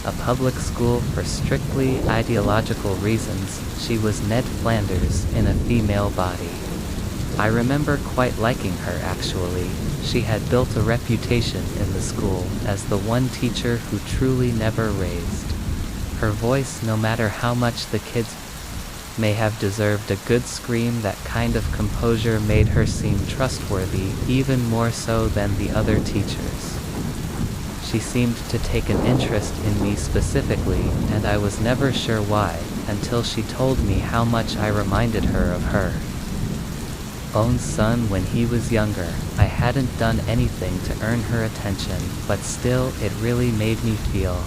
a public school for strictly ideological reasons. She was Ned Flanders in a female body. I remember quite liking her, actually. She had built a reputation in the school as the one teacher who truly never raised her voice, no matter how much the kids may have deserved a good scream. That kind of composure made her seem trustworthy, even more so than the other teachers. She seemed to take an interest in me specifically, and I was never sure why, until she told me how much I reminded her of her own son when he was younger. I hadn't done anything to earn her attention, but still, it really made me feel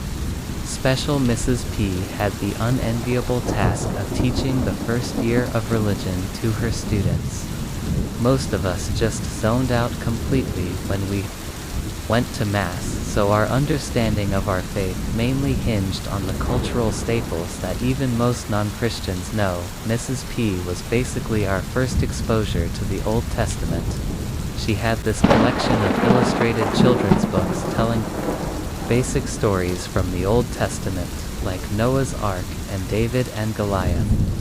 special. Mrs. P had the unenviable task of teaching the first year of religion to her students. Most of us just zoned out completely when we went to Mass, so our understanding of our faith mainly hinged on the cultural staples that even most non-Christians know. Mrs. P was basically our first exposure to the Old Testament. She had this collection of illustrated children's books telling basic stories from the Old Testament, like Noah's Ark and David and Goliath.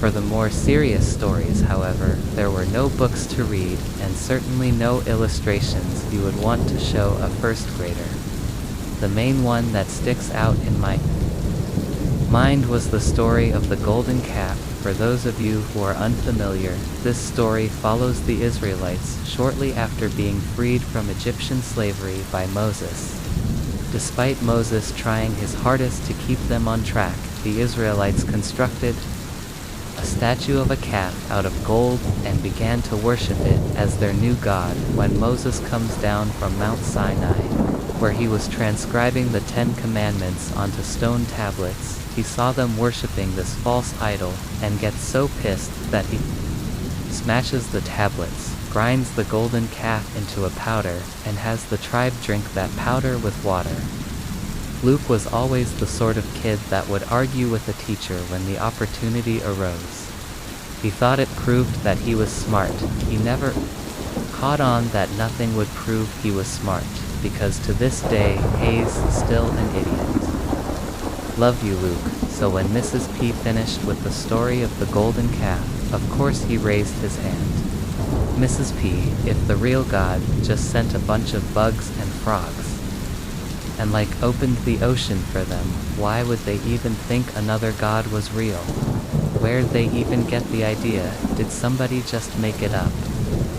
For the more serious stories, however, there were no books to read, and certainly no illustrations you would want to show a first grader. The main one that sticks out in my mind was the story of the golden calf. For those of you who are unfamiliar, this story follows the Israelites shortly after being freed from Egyptian slavery by Moses. Despite Moses trying his hardest to keep them on track, the Israelites constructed a statue of a calf out of gold and began to worship it as their new god. When Moses comes down from Mount Sinai, where he was transcribing the 10 Commandments onto stone tablets, he saw them worshiping this false idol and gets so pissed that he smashes the tablets, grinds the golden calf into a powder, and has the tribe drink that powder with water. Luke was always the sort of kid that would argue with a teacher when the opportunity arose. He thought it proved that he was smart. He never caught on that nothing would prove he was smart, because to this day, Hayes still an idiot. Love you, Luke. So when Mrs. P finished with the story of the golden calf, of course he raised his hand. Mrs. P, if the real God just sent a bunch of bugs and frogs, and opened the ocean for them, why would they even think another God was real? Where'd they even get the idea? Did somebody just make it up?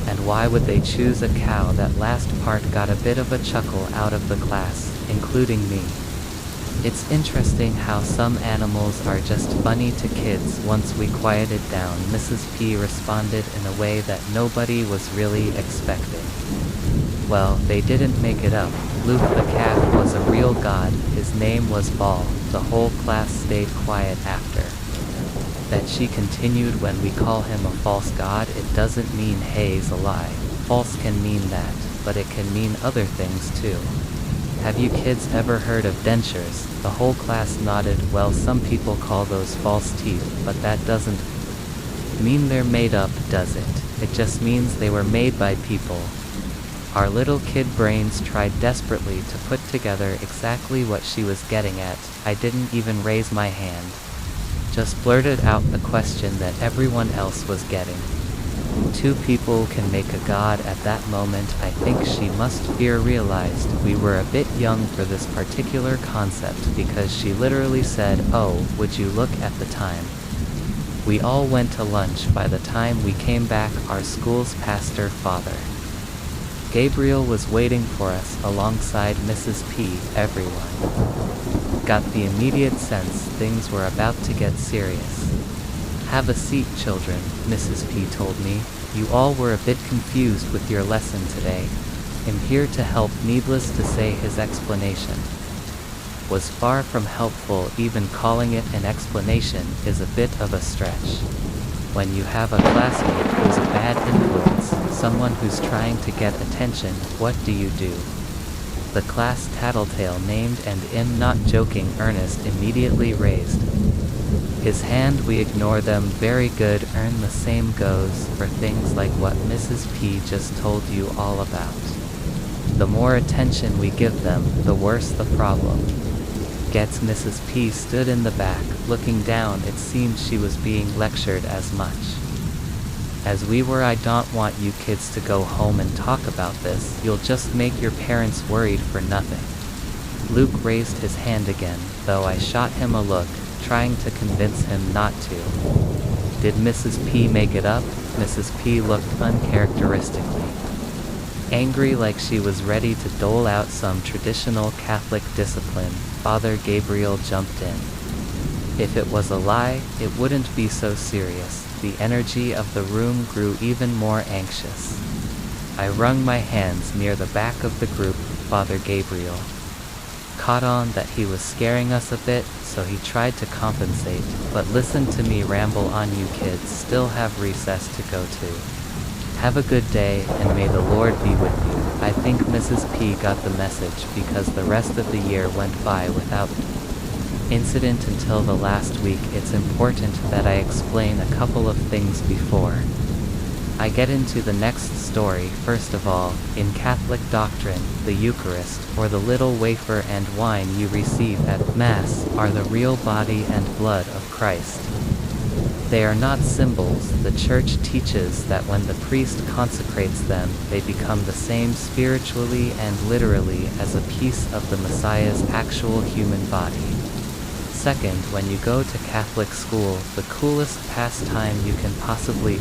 And why would they choose a cow? That last part got a bit of a chuckle out of the class, including me. It's interesting how some animals are just funny to kids. Once we quieted down, Mrs. P responded in a way that nobody was really expecting. Well, they didn't make it up. Luke the calf was a real god. His name was Ball. The whole class stayed quiet after that. She continued, when we call him a false god, it doesn't mean Hayes a lie. False can mean that, but it can mean other things too. Have you kids ever heard of dentures? The whole class nodded. Well, some people call those false teeth, but that doesn't mean they're made up, does it? It just means they were made by people. Our little kid brains tried desperately to put together exactly what she was getting at. I didn't even raise my hand. Just blurted out the question that everyone else was getting. Two people can make a god. At that moment, I think she must fear realized we were a bit young for this particular concept, because she literally said, "Oh, would you look at the time?" We all went to lunch. By the time we came back, our school's pastor, Father Gabriel, was waiting for us alongside Mrs. P. Everyone got the immediate sense things were about to get serious. "Have a seat, children," Mrs. P told me. "You all were a bit confused with your lesson today. I'm here to help." Needless to say, his explanation was far from helpful. Even calling it an explanation is a bit of a stretch. When you have a classmate who's a bad influence, someone who's trying to get attention, what do? The class tattletale named, and I'm not joking, Ernest immediately raised his hand. We ignore them. Very good. Earn the same goes for things like what Mrs. P just told you all about. The more attention we give them, the worse the problem gets. Mrs. P stood in the back, looking down. It seemed she was being lectured as much as we were. "I don't want you kids to go home and talk about this. You'll just make your parents worried for nothing." Luke raised his hand again, though I shot him a look, trying to convince him not to. Did Mrs. P make it up? Mrs. P looked uncharacteristically angry, like she was ready to dole out some traditional Catholic discipline. Father Gabriel jumped in. If it was a lie, it wouldn't be so serious. The energy of the room grew even more anxious. I wrung my hands near the back of the group. Father Gabriel caught on that he was scaring us a bit, so he tried to compensate. "But listen to me ramble on. You kids still have recess to go to. Have a good day, and may the Lord be with you." I think Mrs. P got the message, because the rest of the year went by without incident until the last week. It's important that I explain a couple of things before I get into the next story. First of all, in Catholic doctrine, the Eucharist, or the little wafer and wine you receive at Mass, are the real body and blood of Christ. They are not symbols. The Church teaches that when the priest consecrates them, they become the same spiritually and literally as a piece of the Messiah's actual human body. Second, when you go to Catholic school, the coolest pastime you can possibly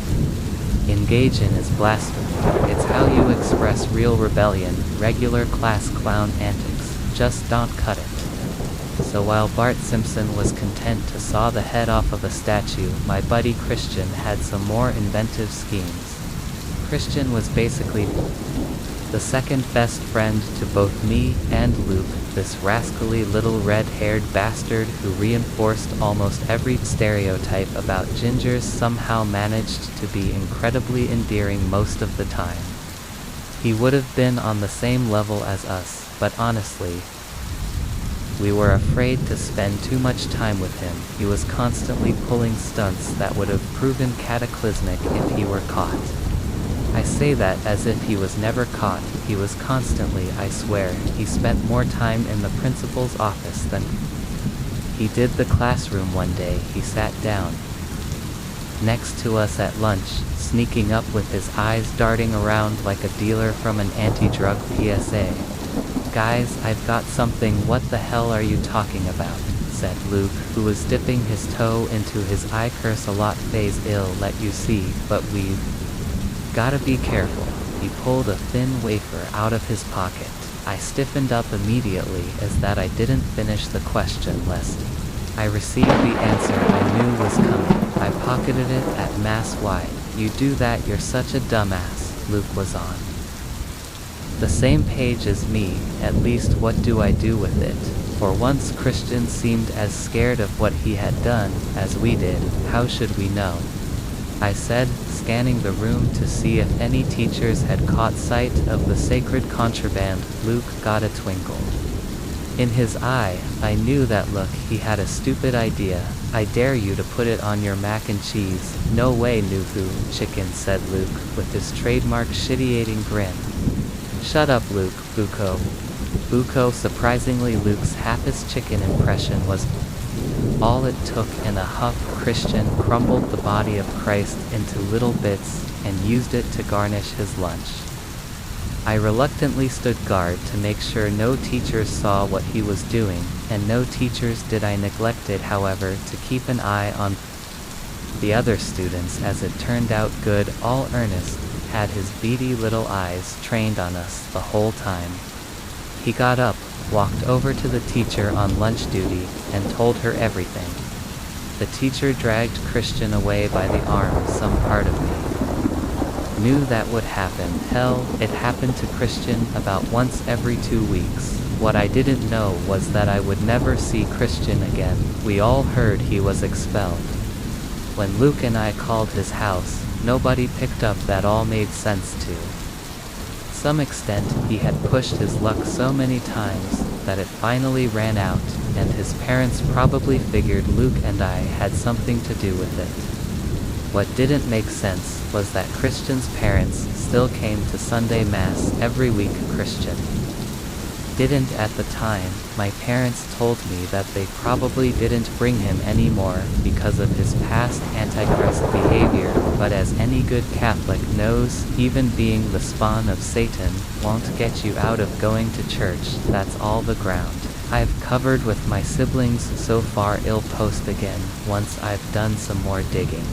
engage in is blasphemy. It's how you express real rebellion. Regular class clown antics just don't cut it. So while Bart Simpson was content to saw the head off of a statue, my buddy Christian had some more inventive schemes. Christian was basically the second best friend to both me and Luke, this rascally little red-haired bastard who reinforced almost every stereotype about gingers. Somehow managed to be incredibly endearing most of the time. He would have been on the same level as us, but honestly, We were afraid to spend too much time with him. He was constantly pulling stunts that would have proven cataclysmic if he were caught. I say that as if he was never caught. He was constantly, I swear. He spent more time in the principal's office than he did the classroom. One day, he sat down next to us at lunch, sneaking up with his eyes darting around like a dealer from an anti-drug PSA. "Guys, I've got something." "What the hell are you talking about?" said Luke, who was dipping his toe into his "I curse a lot" phase. "I'll let you see, but we've gotta be careful." He pulled a thin wafer out of his pocket. I stiffened up immediately as that I didn't finish the question lest I received the answer I knew was coming. I pocketed it at mass wide. "You do that, you're such a dumbass." Luke was on the same page as me. At least, what do I do with it? For once, Christian seemed as scared of what he had done as we did. "How should we know?" I said, scanning the room to see if any teachers had caught sight of the sacred contraband. Luke got a twinkle in his eye. I knew that look. He had a stupid idea. "I dare you to put it on your mac and cheese." "No way, Nuhu chicken," said Luke, with his trademark shitty-ating grin. "Shut up, Luke." Buko. Surprisingly, Luke's half-his chicken impression was all it took. In a huff, Christian crumbled the body of Christ into little bits and used it to garnish his lunch. I reluctantly stood guard to make sure no teachers saw what he was doing, and no teachers did. I neglected, however, to keep an eye on the other students. As it turned out, good, all Ernest had his beady little eyes trained on us the whole time. He got up, walked over to the teacher on lunch duty, and told her everything. The teacher dragged Christian away by the arm. Some part of me knew that would happen. Hell, it happened to Christian about once every 2 weeks. What I didn't know was that I would never see Christian again. We all heard he was expelled. When Luke and I called his house, nobody picked up. That all made sense to some extent. He had pushed his luck so many times that it finally ran out, and his parents probably figured Luke and I had something to do with it. What didn't make sense was that Christian's parents still came to Sunday Mass every week. Christian didn't at the time. My parents told me that they probably didn't bring him anymore because of his past Antichrist behavior, but as any good Catholic knows, even being the spawn of Satan won't get you out of going to church. That's all the ground I've covered with my siblings so far. I'll post again once I've done some more digging.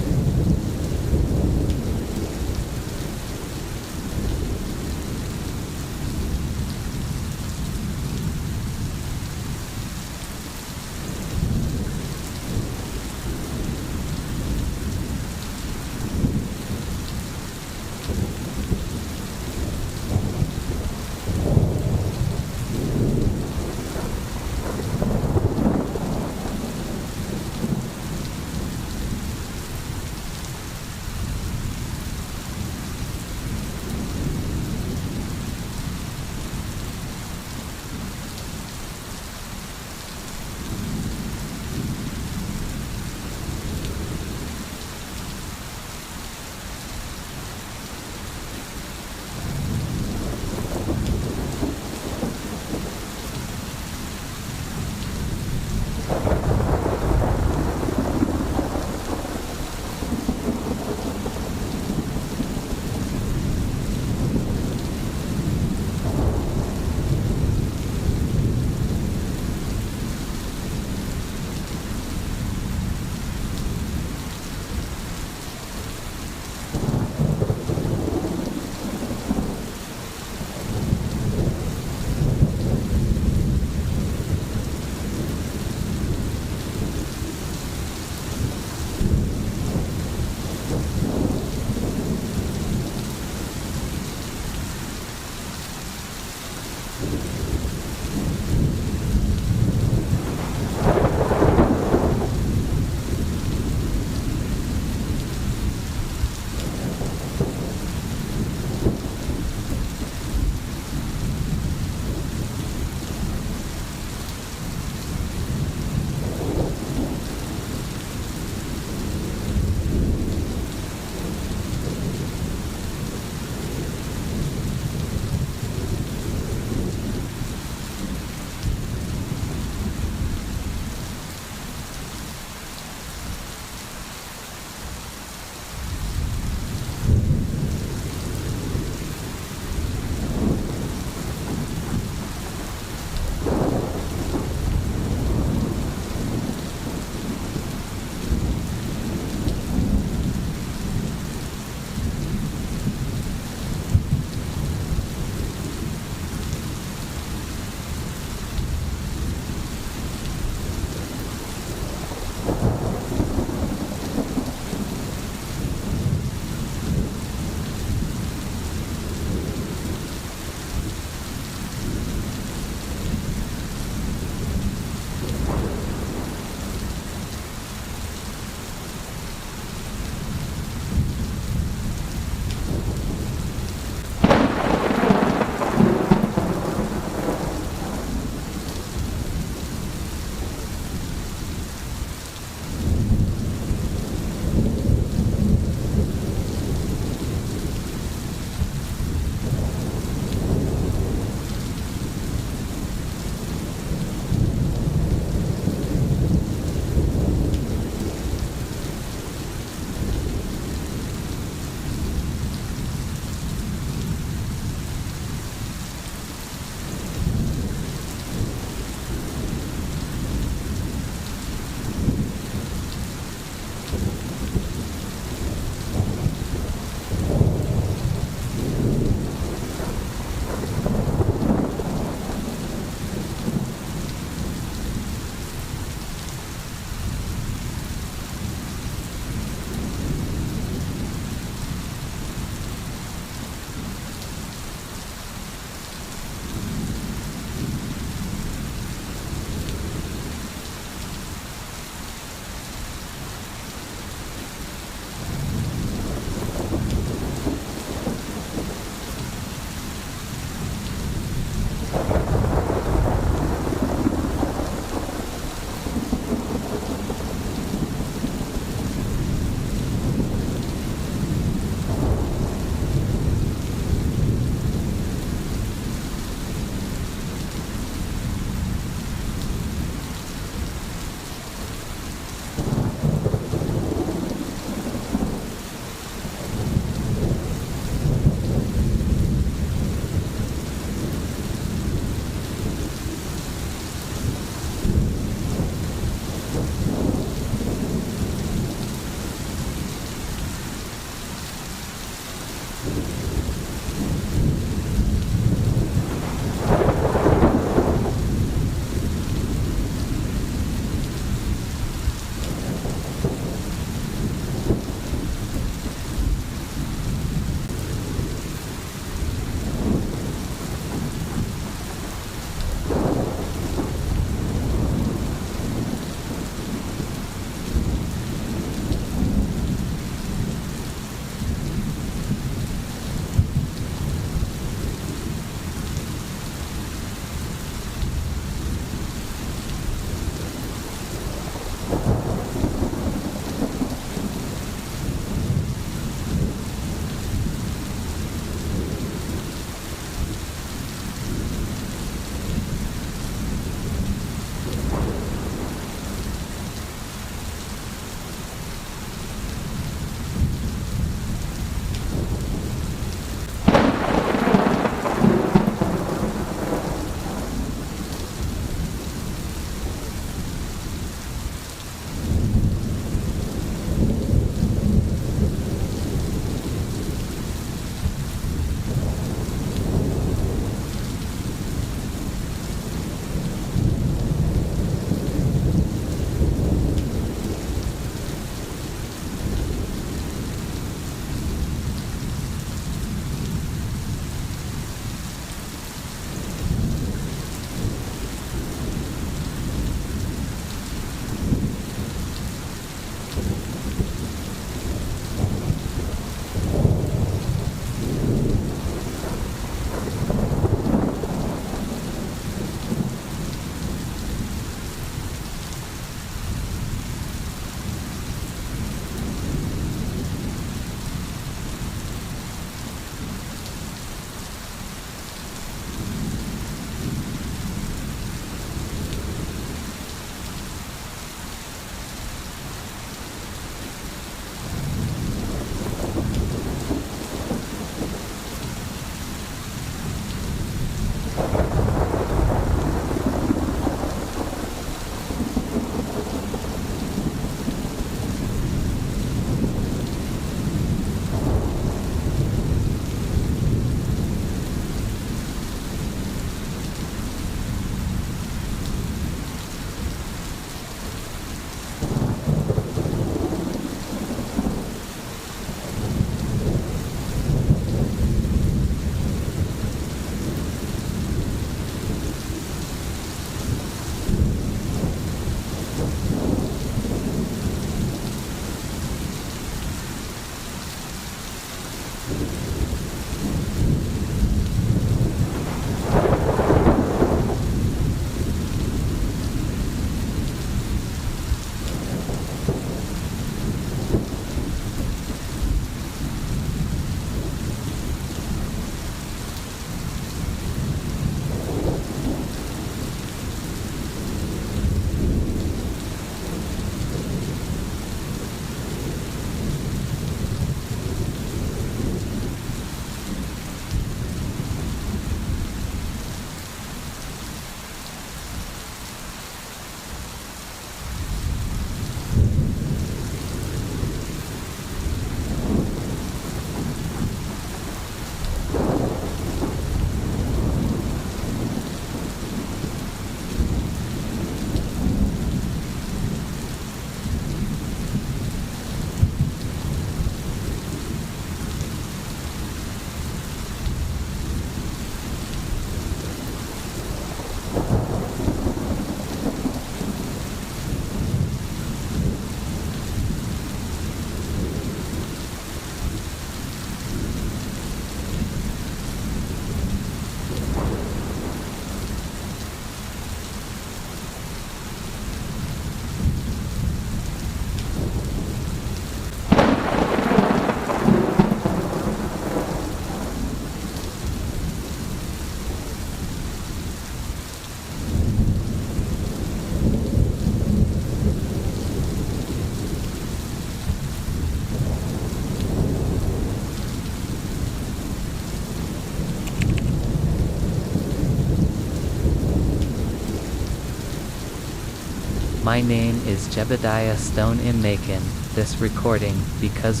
My name is Jebediah Stone in Macon, this recording, because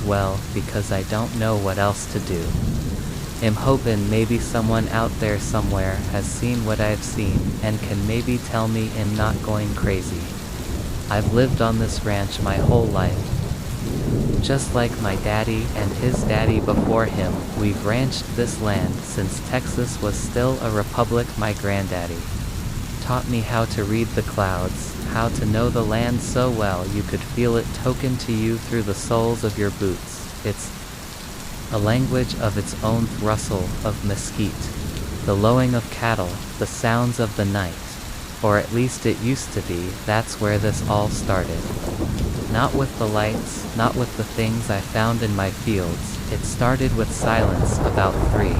I don't know what else to do. I'm hoping maybe someone out there somewhere has seen what I've seen, and can maybe tell me I'm not going crazy. I've lived on this ranch my whole life. Just like my daddy and his daddy before him, we've ranched this land since Texas was still a republic. My granddaddy taught me how to read the clouds, how to know the land so well you could feel it token to you through the soles of your boots. It's a language of its own, rustle of mesquite, the lowing of cattle, the sounds of the night. Or at least it used to be. That's where this all started. Not with the lights, not with the things I found in my fields. It started with silence about 3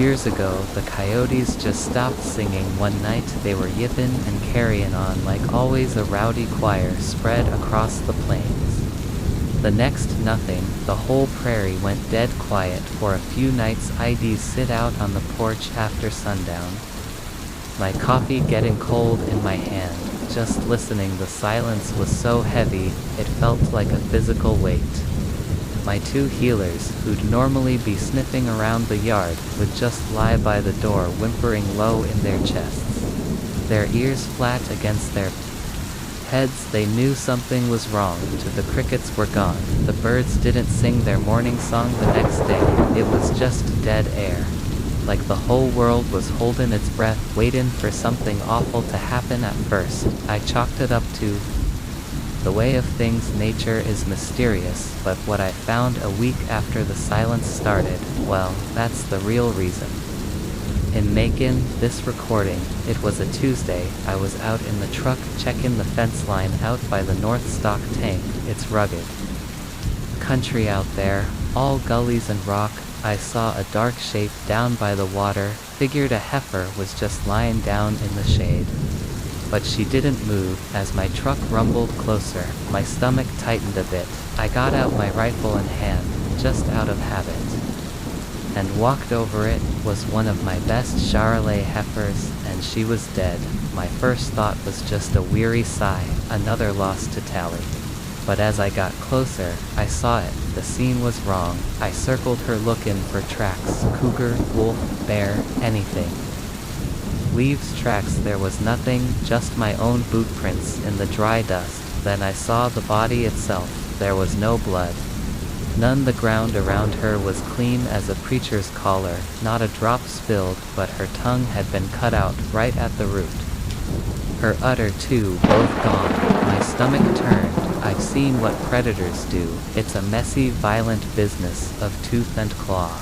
years ago. The coyotes just stopped singing one night. They were yipping and carrying on like always. A rowdy choir spread across the plains. The next, nothing. The whole prairie went dead quiet for a few nights. I'd sit out on the porch after sundown, my coffee getting cold in my hand, just listening. The silence was so heavy, it felt like a physical weight. My 2 healers, who'd normally be sniffing around the yard, would just lie by the door, whimpering low in their chests, their ears flat against their heads. They knew something was wrong. The crickets were gone. The birds didn't sing their morning song the next day. It was just dead air. Like the whole world was holding its breath, waiting for something awful to happen. At first, I chalked it up to the way of things. Nature is mysterious, but what I found a week after the silence started, well, that's the real reason. In Macon, this recording, it was a Tuesday. I was out in the truck checking the fence line out by the North Stock tank. It's rugged country out there, all gullies and rock. I saw a dark shape down by the water, figured a heifer was just lying down in the shade. But she didn't move. As my truck rumbled closer, my stomach tightened a bit. I got out my rifle in hand, just out of habit, and walked over. It was one of my best Charolais heifers, and she was dead. My first thought was just a weary sigh, another loss to tally. But as I got closer, I saw it. The scene was wrong. I circled her looking for tracks, cougar, wolf, bear, anything. Leaves, tracks, there was nothing, just my own boot prints in the dry dust. Then I saw the body itself. There was no blood, none. The ground around her was clean as a preacher's collar, not a drop spilled, but her tongue had been cut out right at the root. Her udder too, both gone. My stomach turned. I've seen what predators do. It's a messy, violent business of tooth and claw.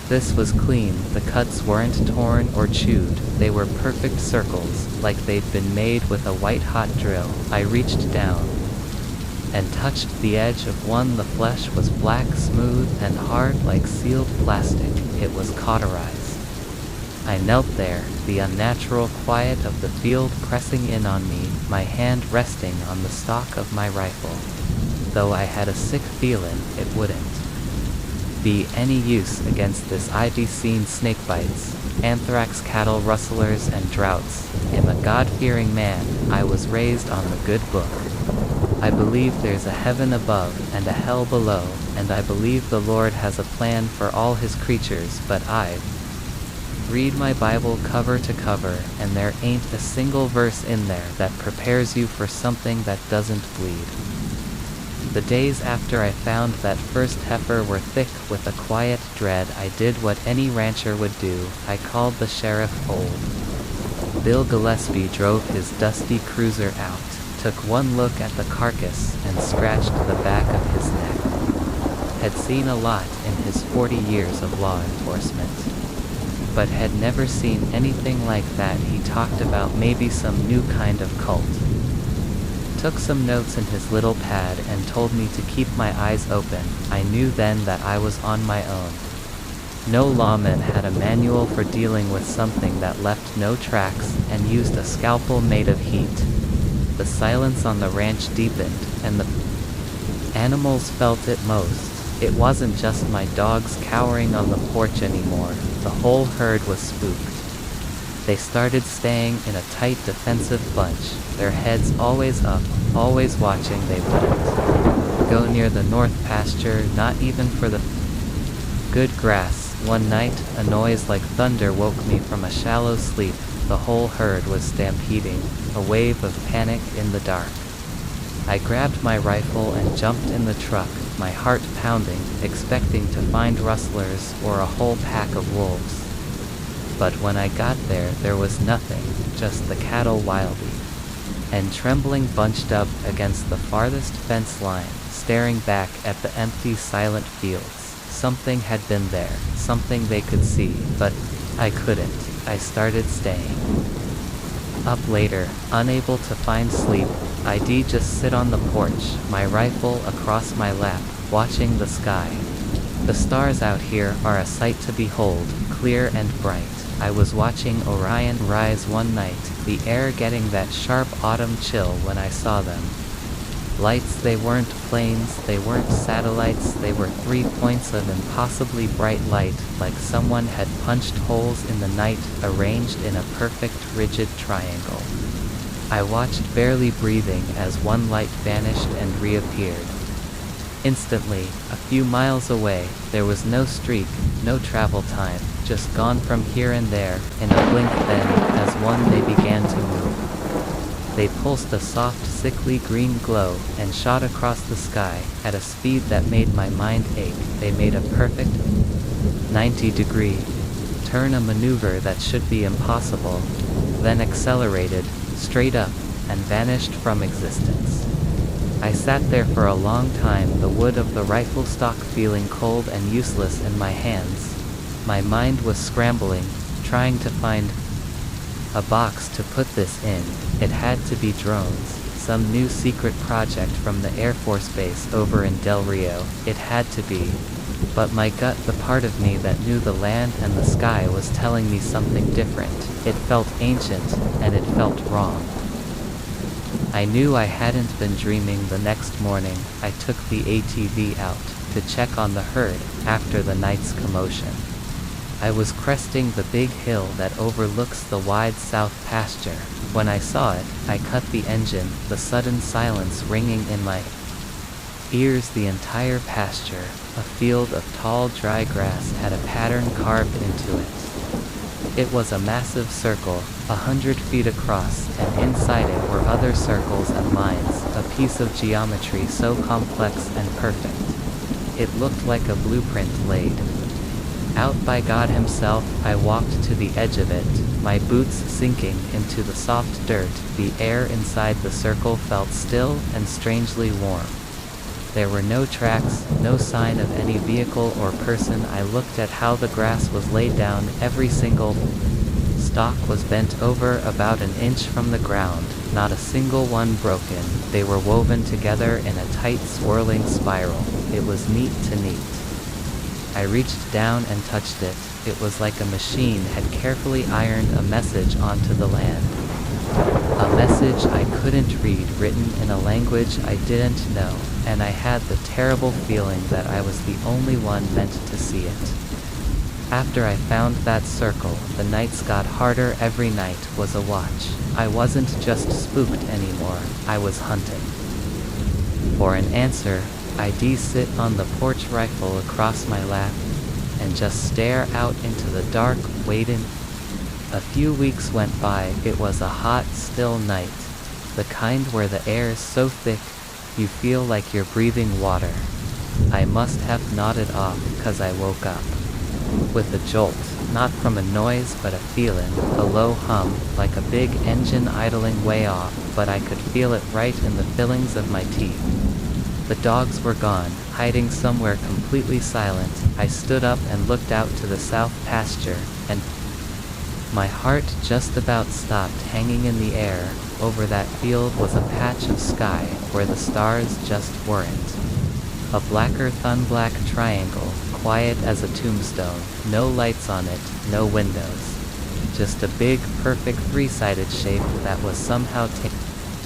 This was clean, the cuts weren't torn or chewed, they were perfect circles, like they'd been made with a white-hot drill. I reached down and touched the edge of one. The flesh was black, smooth, and hard like sealed plastic. It was cauterized. I knelt there, the unnatural quiet of the field pressing in on me, my hand resting on the stock of my rifle. Though I had a sick feeling it wouldn't be any use against this. I've seen snakebites, anthrax, cattle rustlers, and droughts. I'm a God-fearing man. I was raised on the good book. I believe there's a heaven above and a hell below, and I believe the Lord has a plan for all his creatures, but I read my Bible cover to cover, and there ain't a single verse in there that prepares you for something that doesn't bleed. The days after I found that first heifer were thick with a quiet dread. I did what any rancher would do. I called the sheriff. Old Bill Gillespie drove his dusty cruiser out, took one look at the carcass, and scratched the back of his neck. Had seen a lot in his 40 years of law enforcement, but had never seen anything like that. He talked about maybe some new kind of cult. Took some notes in his little pad and told me to keep my eyes open. I knew then that I was on my own. No lawman had a manual for dealing with something that left no tracks, and used a scalpel made of heat. The silence on the ranch deepened, and the animals felt it most. It wasn't just my dogs cowering on the porch anymore. The whole herd was spooked. They started staying in a tight defensive bunch, their heads always up, always watching. They wouldn't go near the north pasture, not even for the good grass. One night, a noise like thunder woke me from a shallow sleep. The whole herd was stampeding, a wave of panic in the dark. I grabbed my rifle and jumped in the truck, my heart pounding, expecting to find rustlers or a whole pack of wolves. But when I got there, there was nothing, just the cattle wildly and trembling, bunched up against the farthest fence line, staring back at the empty, silent fields. Something had been there, something they could see, but I couldn't. I started staying up later, unable to find sleep. I'd just sit on the porch, my rifle across my lap, watching the sky. The stars out here are a sight to behold, clear and bright. I was watching Orion rise one night, the air getting that sharp autumn chill when I saw them. Lights, they weren't planes, they weren't satellites, they were 3 points of impossibly bright light, like someone had punched holes in the night, arranged in a perfect, rigid triangle. I watched, barely breathing, as one light vanished and reappeared. Instantly, a few miles away, there was no streak, no travel time, just gone from here and there, in a blink. Then, as one, they began to move. They pulsed a soft, sickly green glow, and shot across the sky, at a speed that made my mind ache. They made a perfect 90-degree turn, a maneuver that should be impossible, then accelerated, straight up, and vanished from existence. I sat there for a long time, the wood of the rifle stock feeling cold and useless in my hands. My mind was scrambling, trying to find a box to put this in. It had to be drones, some new secret project from the Air Force Base over in Del Rio. It had to be. But my gut, the part of me that knew the land and the sky, was telling me something different. It felt ancient, and it felt wrong. I knew I hadn't been dreaming. The next morning, I took the ATV out to check on the herd after the night's commotion. I was cresting the big hill that overlooks the wide south pasture. When I saw it, I cut the engine, the sudden silence ringing in my ears. The entire pasture, a field of tall dry grass, had a pattern carved into it. It was a massive circle, 100 feet across, and inside it were other circles and lines, a piece of geometry so complex and perfect. It looked like a blueprint laid out by God himself. I walked to the edge of it, my boots sinking into the soft dirt. The air inside the circle felt still and strangely warm. There were no tracks, no sign of any vehicle or person. I looked at how the grass was laid down. Every single stalk was bent over about an inch from the ground, not a single one broken. They were woven together in a tight swirling spiral. It was neat to neat. I reached down and touched it. It was like a machine had carefully ironed a message onto the land. A message I couldn't read, written in a language I didn't know, and I had the terrible feeling that I was the only one meant to see it. After I found that circle, the nights got harder. Every night was a watch. I wasn't just spooked anymore, I was hunting. For an answer, I'd sit on the porch, rifle across my lap, and just stare out into the dark, waiting. A few weeks went by. It was a hot, still night. The kind where the air is so thick, you feel like you're breathing water. I must have nodded off, 'cause I woke up with a jolt, not from a noise but a feeling, a low hum, like a big engine idling way off, but I could feel it right in the fillings of my teeth. The dogs were gone, hiding somewhere completely silent. I stood up and looked out to the south pasture, and my heart just about stopped. Hanging in the air over that field was a patch of sky where the stars just weren't. A blacker than black triangle, quiet as a tombstone, no lights on it, no windows. Just a big, perfect three-sided shape that was somehow taking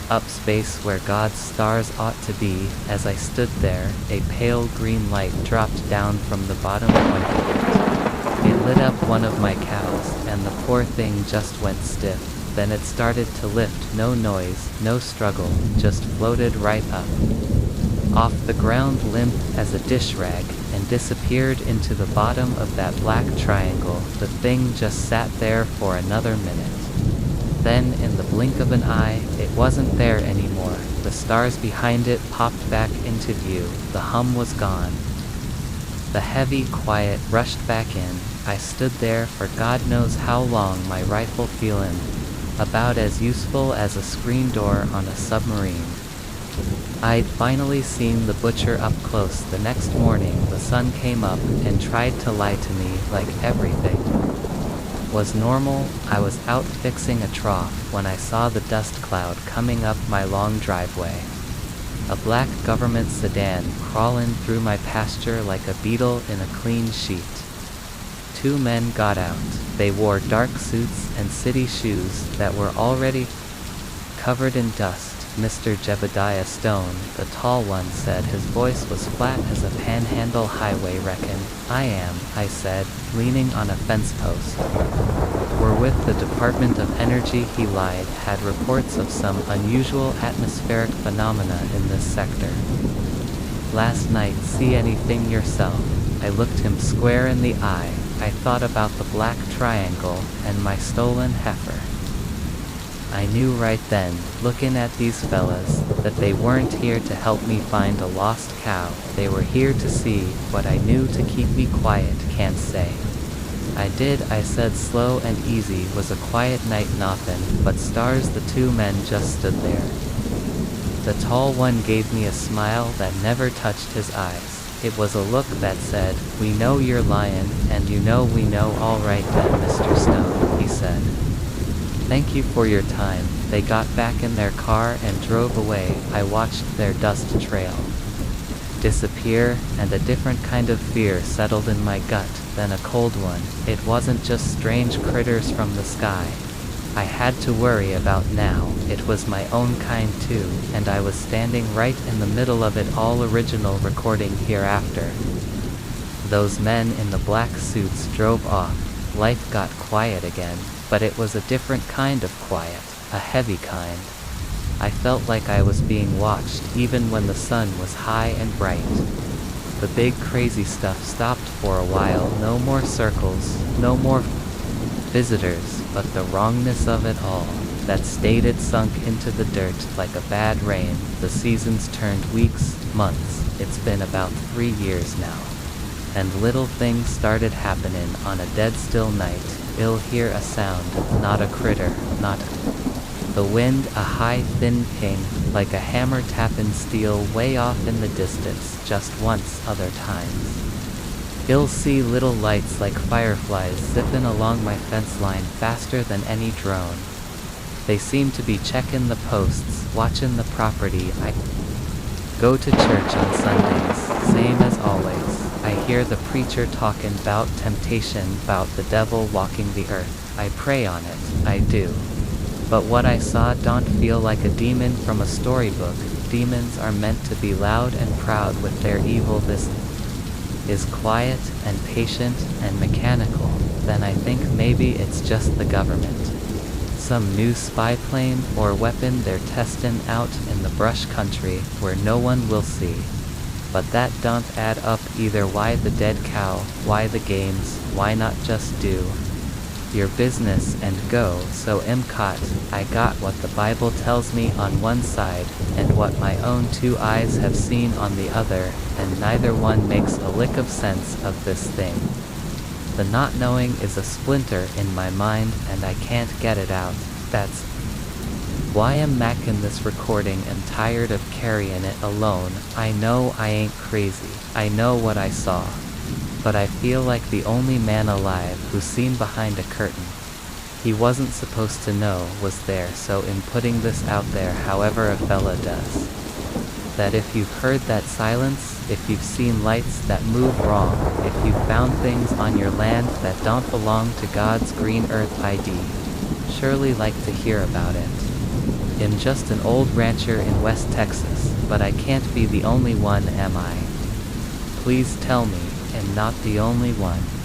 up space where God's stars ought to be. As I stood there, a pale green light dropped down from the bottom point. It lit up one of my cows, and the poor thing just went stiff. Then it started to lift, no noise, no struggle, just floated right up off the ground, limp as a dish rag, and disappeared into the bottom of that black triangle. The thing just sat there for another minute. Then, in the blink of an eye, it wasn't there anymore. The stars behind it popped back into view. The hum was gone. The heavy quiet rushed back in. I stood there for God knows how long, my rifle feeling about as useful as a screen door on a submarine. I'd finally seen the butcher up close. The next morning, the sun came up and tried to lie to me like everything was normal. I was out fixing a trough when I saw the dust cloud coming up my long driveway. A black government sedan crawling through my pasture like a beetle in a clean sheet. Two men got out. They wore dark suits and city shoes that were already covered in dust. Mr. Jebediah Stone, the tall one, said. His voice was flat as a panhandle highway wreckin'. I am, I said, leaning on a fence post. We're with the Department of Energy. He lied. Had reports of some unusual atmospheric phenomena in this sector last night. See anything yourself? I looked him square in the eye. I thought about the black triangle and my stolen heifer. I knew right then, looking at these fellas, that they weren't here to help me find a lost cow. They were here to see what I knew to keep me quiet. Can't say I did. I said slow and easy. Was a quiet night, nothin' but stars. The two men just stood there. The tall one gave me a smile that never touched his eyes. It was a look that said, "We know you're lying, and you know we know." "All right then, Mr. Stone," he said. "Thank you for your time." They got back in their car and drove away. I watched their dust trail disappear, and a different kind of fear settled in my gut than a cold one. It wasn't just strange critters from the sky I had to worry about now. It was my own kind too, and I was standing right in the middle of it all. Original recording hereafter. Those men in the black suits drove off. Life got quiet again, but it was a different kind of quiet, a heavy kind. I felt like I was being watched, even when the sun was high and bright. The big crazy stuff stopped for a while. No more circles, no more visitors, but the wrongness of it all that stayed. It sunk into the dirt like a bad rain. The seasons turned weeks, months. It's been about 3 years now. And little things started happening on a dead still night. I'll hear a sound, not a critter, not the wind, a high thin ping, like a hammer tappin' steel way off in the distance, just once other times. I'll see little lights like fireflies zippin' along my fence line faster than any drone. They seem to be checkin' the posts, watchin' the property. I go to church on Sundays, same as always. I hear the preacher talkin' 'bout temptation, 'bout the devil walking the earth. I pray on it, I do. But what I saw don't feel like a demon from a storybook. Demons are meant to be loud and proud with their evil. This is quiet and patient and mechanical. Then I think maybe it's just the government. Some new spy plane or weapon they're testin' out in the brush country where no one will see. But that don't add up either. Why the dead cow? Why the games? Why not just do your business and go? So caught. I got what the Bible tells me on one side, and what my own two eyes have seen on the other, and neither one makes a lick of sense of this thing. The not knowing is a splinter in my mind, and I can't get it out. That's why I'm mackin' this recording and tired of carryin' it alone. I know I ain't crazy. I know what I saw. But I feel like the only man alive who's seen behind a curtain he wasn't supposed to know was there. So in putting this out there, however a fella does, that if you've heard that silence, if you've seen lights that move wrong, if you've found things on your land that don't belong to God's green earth, I'd surely like to hear about it. I'm just an old rancher in West Texas, but I can't be the only one, am I? Please tell me I'm not the only one.